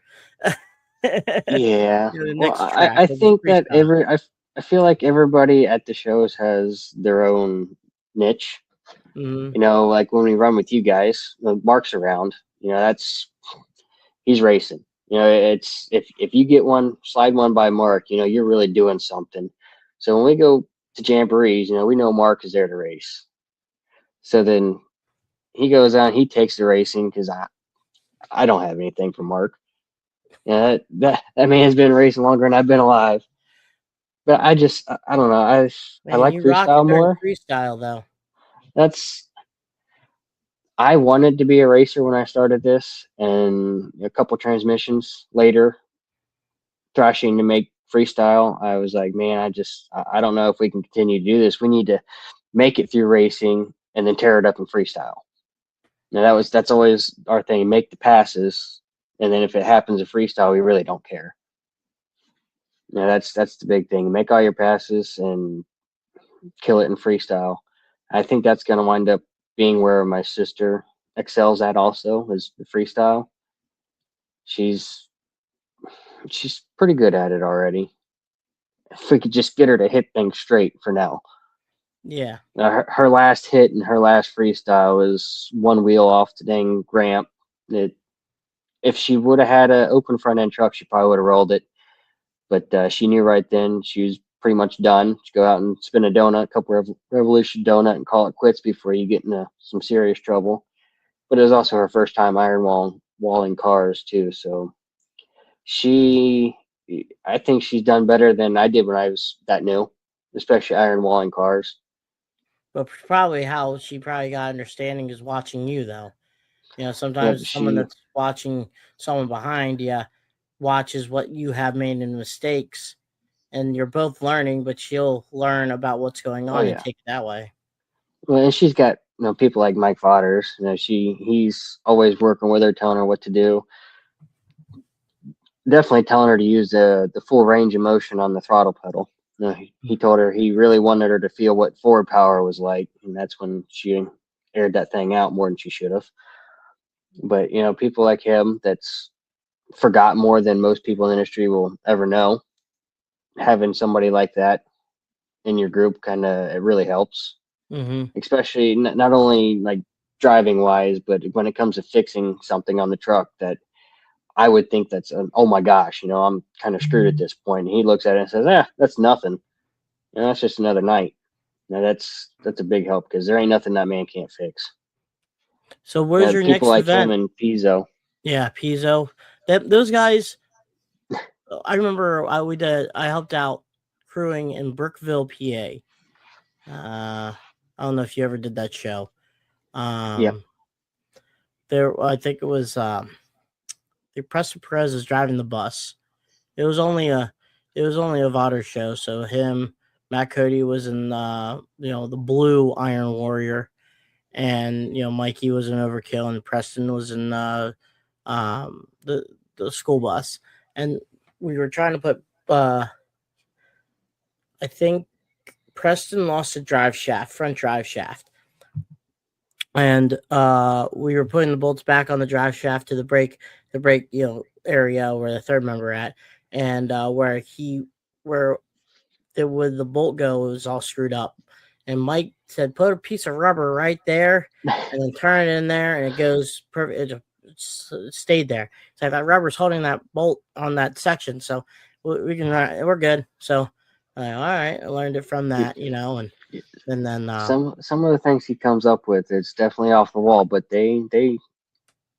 Yeah. The Well, next I, track I of the think that freestyle. I feel like everybody at the shows has their own niche. Mm-hmm. Like when we run with you guys, Mark's around. He's racing. It's if you get slide one by Mark, you're really doing something. So when we go to jamborees, we know Mark is there to race. So then he goes out, he takes the racing because I don't have anything for Mark. That man's been racing longer than I've been alive. But I don't know. I Man, like you rock it freestyle during more. freestyle though. I wanted to be a racer when I started this, and a couple transmissions later, thrashing to make freestyle, I was like, man, I don't know if we can continue to do this. We need to make it through racing and then tear it up in freestyle. Now that's always our thing: make the passes, and then if it happens in freestyle, we really don't care. Now that's the big thing: make all your passes and kill it in freestyle. I think that's going to wind up being where my sister excels at. Also, is the freestyle. She's pretty good at it already. If we could just get her to hit things straight for now. Yeah. Her last hit and her last freestyle was one wheel off the dang ramp. If she would have had an open front end truck, she probably would have rolled it. But she knew right then she was pretty much done. She'd go out and spin a donut, a couple of Revolution donut, and call it quits before you get into some serious trouble. But it was also her first time walling cars too. So I think she's done better than I did when I was that new, especially iron walling cars. But probably how she probably got understanding is watching you though. Sometimes someone that's watching someone behind you watches what you have made in mistakes, and you're both learning, but she'll learn about what's going on and take it that way. Well, and she's got people like Mike Fodders. He's always working with her, telling her what to do. Definitely telling her to use the full range of motion on the throttle pedal. He told her he really wanted her to feel what forward power was like, and that's when she aired that thing out more than she should have. But people like him that's forgot more than most people in the industry will ever know. Having somebody like that in your group it really helps. Mm-hmm. Especially not only like driving wise, but when it comes to fixing something on the truck that I would think that's oh my gosh, I'm kind of screwed at this point. And he looks at it and says, that's nothing. That's just another night. Now that's a big help because there ain't nothing that man can't fix. So where's your next like event? Him and Pizzo. Yeah, Pizzo. Those guys. I remember I helped out crewing in Brookville, PA. I don't know if you ever did that show. Yeah. I think it was Preston Perez is driving the bus. It was only a Vaughter show, so him, Matt Cody was in the blue Iron Warrior, and Mikey was in Overkill, and Preston was in the school bus, and we were trying to put I think Preston lost a front drive shaft. And we were putting the bolts back on the drive shaft to the brake area where the third member at, and where the bolt go, it was all screwed up. And Mike said, "Put a piece of rubber right there, and then turn it in there, and it goes perfect." It stayed there. So that rubber's holding that bolt on that section, so we can run. We're good. So, all right, I learned it from that, and then some of the things he comes up with, it's definitely off the wall, but they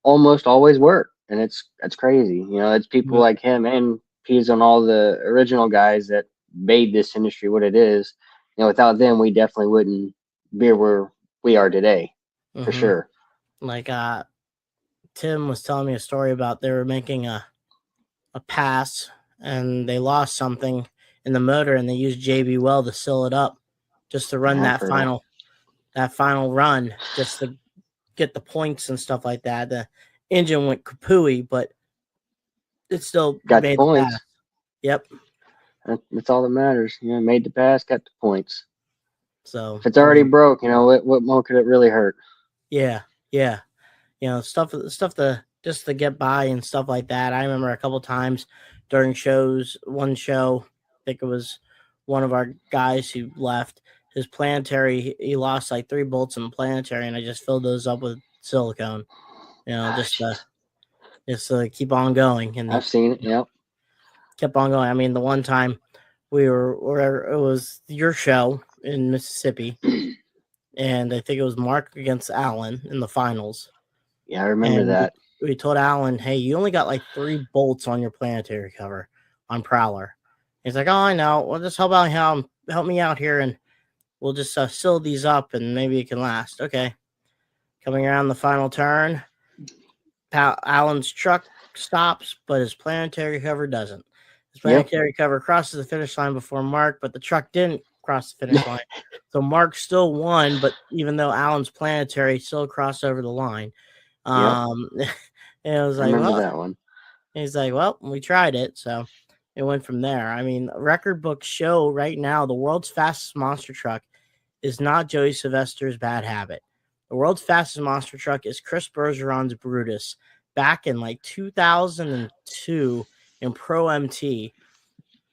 almost always work, and it's crazy. It's people like him and P's on all the original guys that made this industry what it is. Without them, we definitely wouldn't be where we are today, for sure. Like Tim was telling me a story about they were making a pass and they lost something in the motor, and they used JB Well to seal it up, just to run that final run, just to get the points and stuff like that. The engine went kapooey, but it still got made the points. The pass. Yep. That's all that matters. Made the pass, got the points. So if it's already broke, what more could it really hurt? Yeah. Stuff to just to get by and stuff like that. I remember a couple times during shows. One show, I think it was one of our guys who left his planetary. He lost like 3 bolts in the planetary, and I just filled those up with silicone. Just to keep on going. And I've seen it. Yep. Kept on going. I mean, the one time it was your show in Mississippi, and I think it was Mark against Allen in the finals. Yeah, I remember that. We told Alan, hey, you only got like 3 bolts on your planetary cover on Prowler. He's like, "Oh, I know. Well, just help me out here, and we'll just seal these up, and maybe it can last." Okay. Coming around the final turn, Alan's truck stops, but his planetary cover doesn't. His planetary cover crosses the finish line before Mark, but the truck didn't cross the finish line. So Mark still won, but even though Alan's planetary still crossed over the line. And it was like, remember that one. He's like, well, we tried it. So it went from there. I mean, record books show right now the world's fastest monster truck is not Joey Sylvester's Bad Habit. The world's fastest monster truck is Chris Bergeron's Brutus back in like 2002 in Pro MT.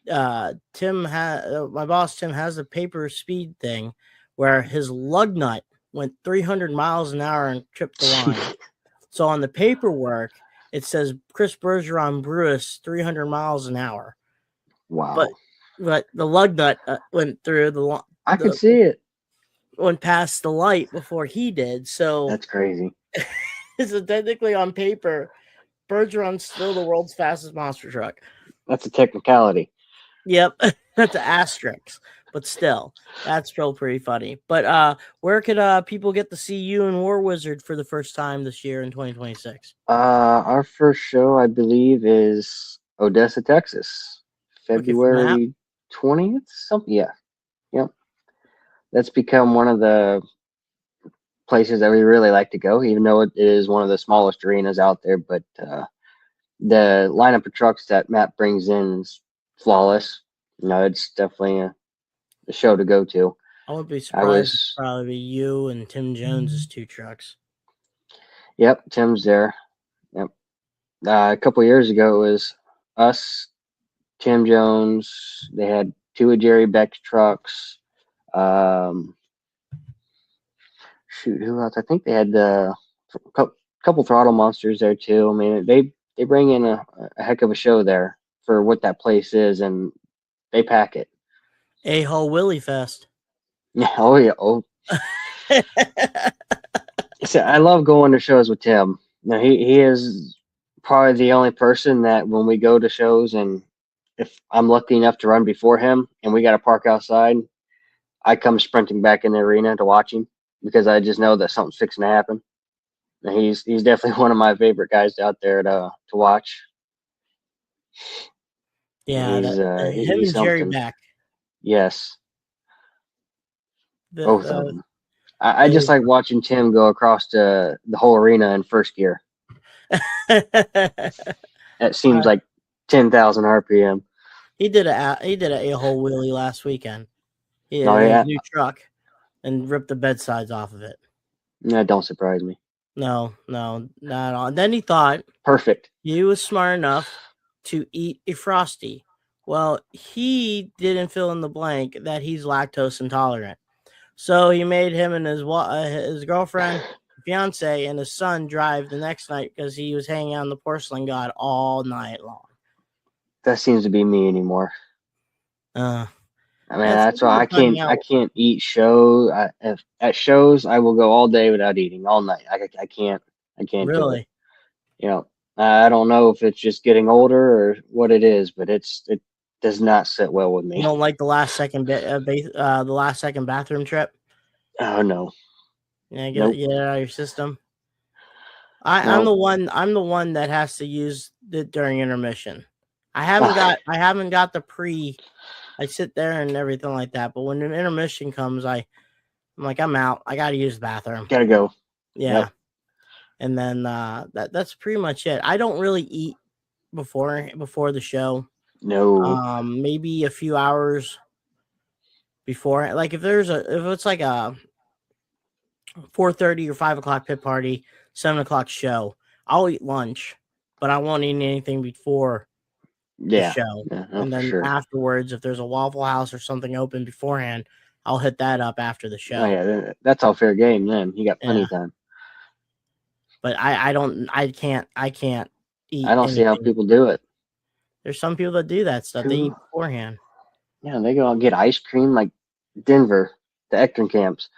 My boss Tim has a paper speed thing where his lug nut went 300 miles an hour and tripped the line. So on the paperwork, it says Chris Bergeron Brutus 300 miles an hour. Wow. But the lug nut went through I could see it. Went past the light before he did. So that's crazy. So technically on paper, Bergeron's still the world's fastest monster truck. That's a technicality. Yep. That's an asterisk. But still, that's still pretty funny. But where could people get to see you and War Wizzard for the first time this year in 2026? Our first show, I believe, is Odessa, Texas, February 20th. Something, yeah, yep. That's become one of the places that we really like to go, even though it is one of the smallest arenas out there. But the lineup of trucks that Matt brings in is flawless. You know, it's definitely a show to go to. I wouldn't be surprised if probably be you and Tim Jones's two trucks. Yep, Tim's there. Yep. A couple of years ago, it was us, Tim Jones. They had two of Jerry Beck's trucks. Shoot, who else? I think they had a couple throttle monsters there too. I mean, they bring in a heck of a show there for what that place is, and they pack it. A-hole Willie Fest. Yeah, oh yeah. Oh. So I love going to shows with Tim. Now he is probably the only person that when we go to shows, and if I'm lucky enough to run before him and we got to park outside, I come sprinting back in the arena to watch him because I just know that something's fixing to happen. And he's definitely one of my favorite guys out there to watch. Yeah, him and Jerry Beck. Yes. Both of them. I just like watching Tim go across the whole arena in first gear. It seems like 10,000 RPM. He did a a-hole wheelie last weekend. He had a new truck and ripped the bed sides off of it. That don't surprise me. No, not at all. And then he thought perfect. He was smart enough to eat a Frosty. Well, he didn't fill in the blank that he's lactose intolerant. So he made him and his girlfriend, fiance, and his son drive the next night because he was hanging on the porcelain god all night long. That seems to be me anymore. I mean, that's why I can't eat show. At shows, I will go all day without eating, all night. I can't really do it. You know, I don't know if it's just getting older or what it is, but it does not sit well with me. You don't like the last second bathroom trip? Oh no. Yeah, get it out of your system. I'm the one that has to use it during intermission. I haven't got the pre. I sit there and everything like that, but when an intermission comes, I'm like, I'm out. I got to use the bathroom. Gotta go. Yeah. Yep. And then that's pretty much it. I don't really eat before the show. No. Maybe a few hours before. Like if it's like a 4:30 or 5 o'clock pit party, 7 o'clock show, I'll eat lunch, but I won't eat anything before the show. Yeah, and then afterwards, if there's a Waffle House or something open beforehand, I'll hit that up after the show. Oh yeah, that's all fair game then. You got plenty of time. But I can't eat. I don't see how people do it. There's some people that do that stuff. They eat beforehand. Yeah, they go and get ice cream like Denver, the Ecton camps.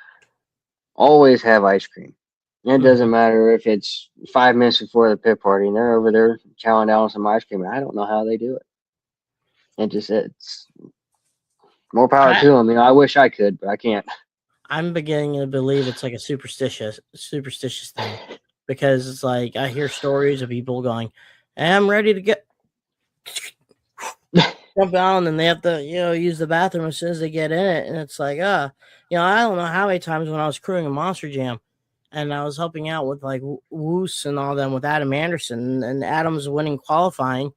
Always have ice cream. And it doesn't matter if it's 5 minutes before the pit party and they're over there chowing down on some ice cream. I don't know how they do it. It's more power to them. I wish I could, but I can't. I'm beginning to believe it's like a superstitious thing, because it's like I hear stories of people going, "I'm ready to get jump out," and they have to use the bathroom as soon as they get in it, and it's like, I don't know how many times when I was crewing a Monster Jam, and I was helping out with like Woos and all them with Adam Anderson, and Adam's winning qualifying,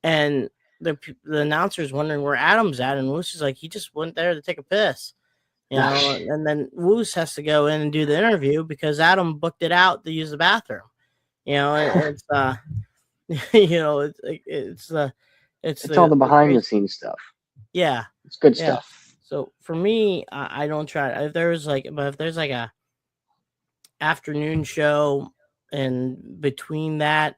and the announcer's wondering where Adam's at, and Woos is like, he just went there to take a piss. And then Woos has to go in and do the interview because Adam booked it out to use the bathroom. It's it's all the behind the scenes stuff. Yeah, it's good stuff. So for me, I don't try. If there's like a afternoon show, and between that,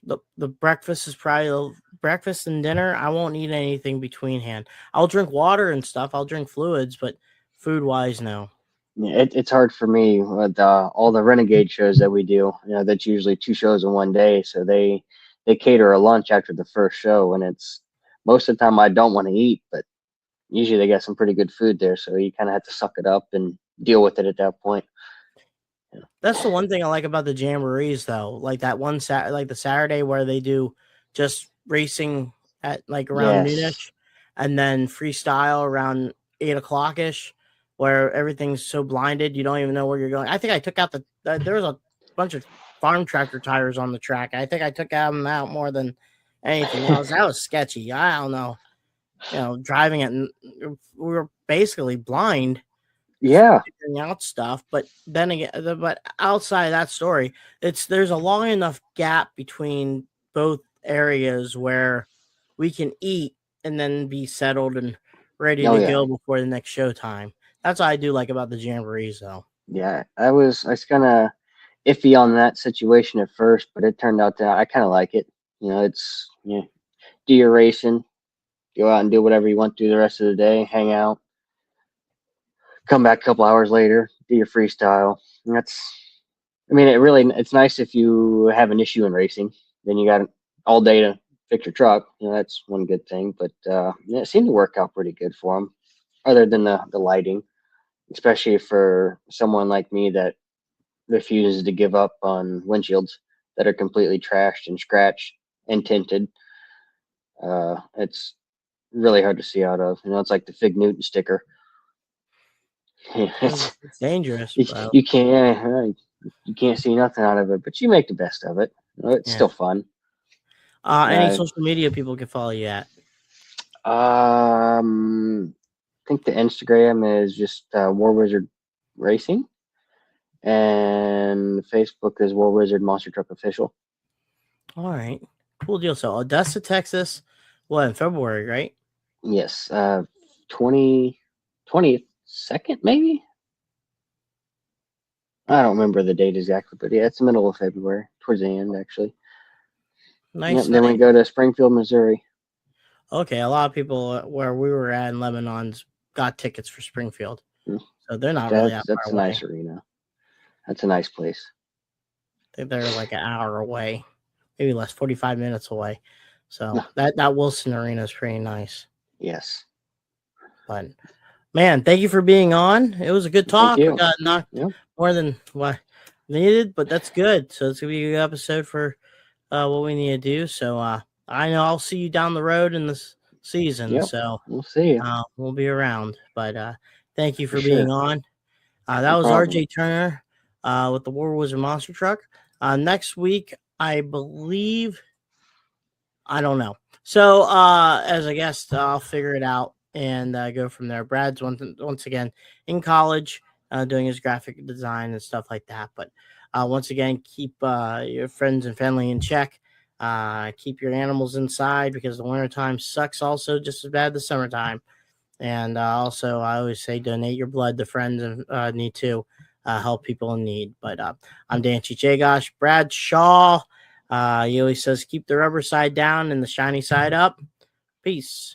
the breakfast is probably breakfast and dinner. I won't eat anything between hand. I'll drink water and stuff. I'll drink fluids, but food wise, no. Yeah, it's hard for me with all the Renegade shows that we do. That's usually 2 shows in one day, so they cater a lunch after the first show, and it's most of the time I don't want to eat, but usually they got some pretty good food there, so you kind of have to suck it up and deal with it at that point. That's the one thing I like about the jamborees, though. Like that one like the Saturday where they do just racing at like around noonish, and then freestyle around 8:00 ish, where everything's so blinded you don't even know where you're going. I think I took out there was a bunch of farm tractor tires on the track. I think I took them out more than anything else. That was sketchy. I don't know. Driving it, and we were basically blind. Yeah, figuring out stuff, but then again, but outside of that story, there's a long enough gap between both areas where we can eat and then be settled and ready to go before the next show time. That's what I do like about the jamborees, though. Yeah, I was kind of iffy on that situation at first, but it turned out that I kind of like it. It's do your racing, go out and do whatever you want to do the rest of the day, hang out. Come back a couple hours later, do your freestyle. And it's nice if you have an issue in racing, then you got all day to fix your truck. That's one good thing. But it seemed to work out pretty good for them, other than the lighting, especially for someone like me that refuses to give up on windshields that are completely trashed and scratched and tinted. It's really hard to see out of. It's like the Fig Newton sticker. It's dangerous. You can't see nothing out of it, but you make the best of it. It's still fun. Any social media people can follow you at? I think the Instagram is just War Wizzard Racing, and Facebook is War Wizzard Monster Truck Official. All right, cool deal. So Augusta, Texas, in February, right? Yes, 22nd, maybe. I don't remember the date exactly, but yeah, it's the middle of February, towards the end, actually. Nice. Then we go to Springfield, Missouri. Okay, a lot of people where we were at in Lebanon's got tickets for Springfield, so they're not really that far away. That's a nice arena. That's a nice place. I think they're like an hour away, maybe less, 45 minutes away. So that Wilson Arena is pretty nice. Yes. But man, thank you for being on. It was a good talk. We got knocked more than what needed, but that's good. So it's gonna be a good episode for what we need to do. So I know I'll see you down the road in this season. Yep. So we'll see you. We'll be around. But thank you for being on. That was RJ Turner with the War Wizzard Monster Truck. Next week, I believe, I don't know. So as a guest, I'll figure it out and go from there. Brad's once again in college doing his graphic design and stuff like that. But once again, keep your friends and family in check. Keep your animals inside because the wintertime sucks also just as bad as the summertime. And also, I always say donate your blood to friends in need to help people in need. But I'm Dan Cheech Agosh. Brad Shaw, he always says keep the rubber side down and the shiny side up. Peace.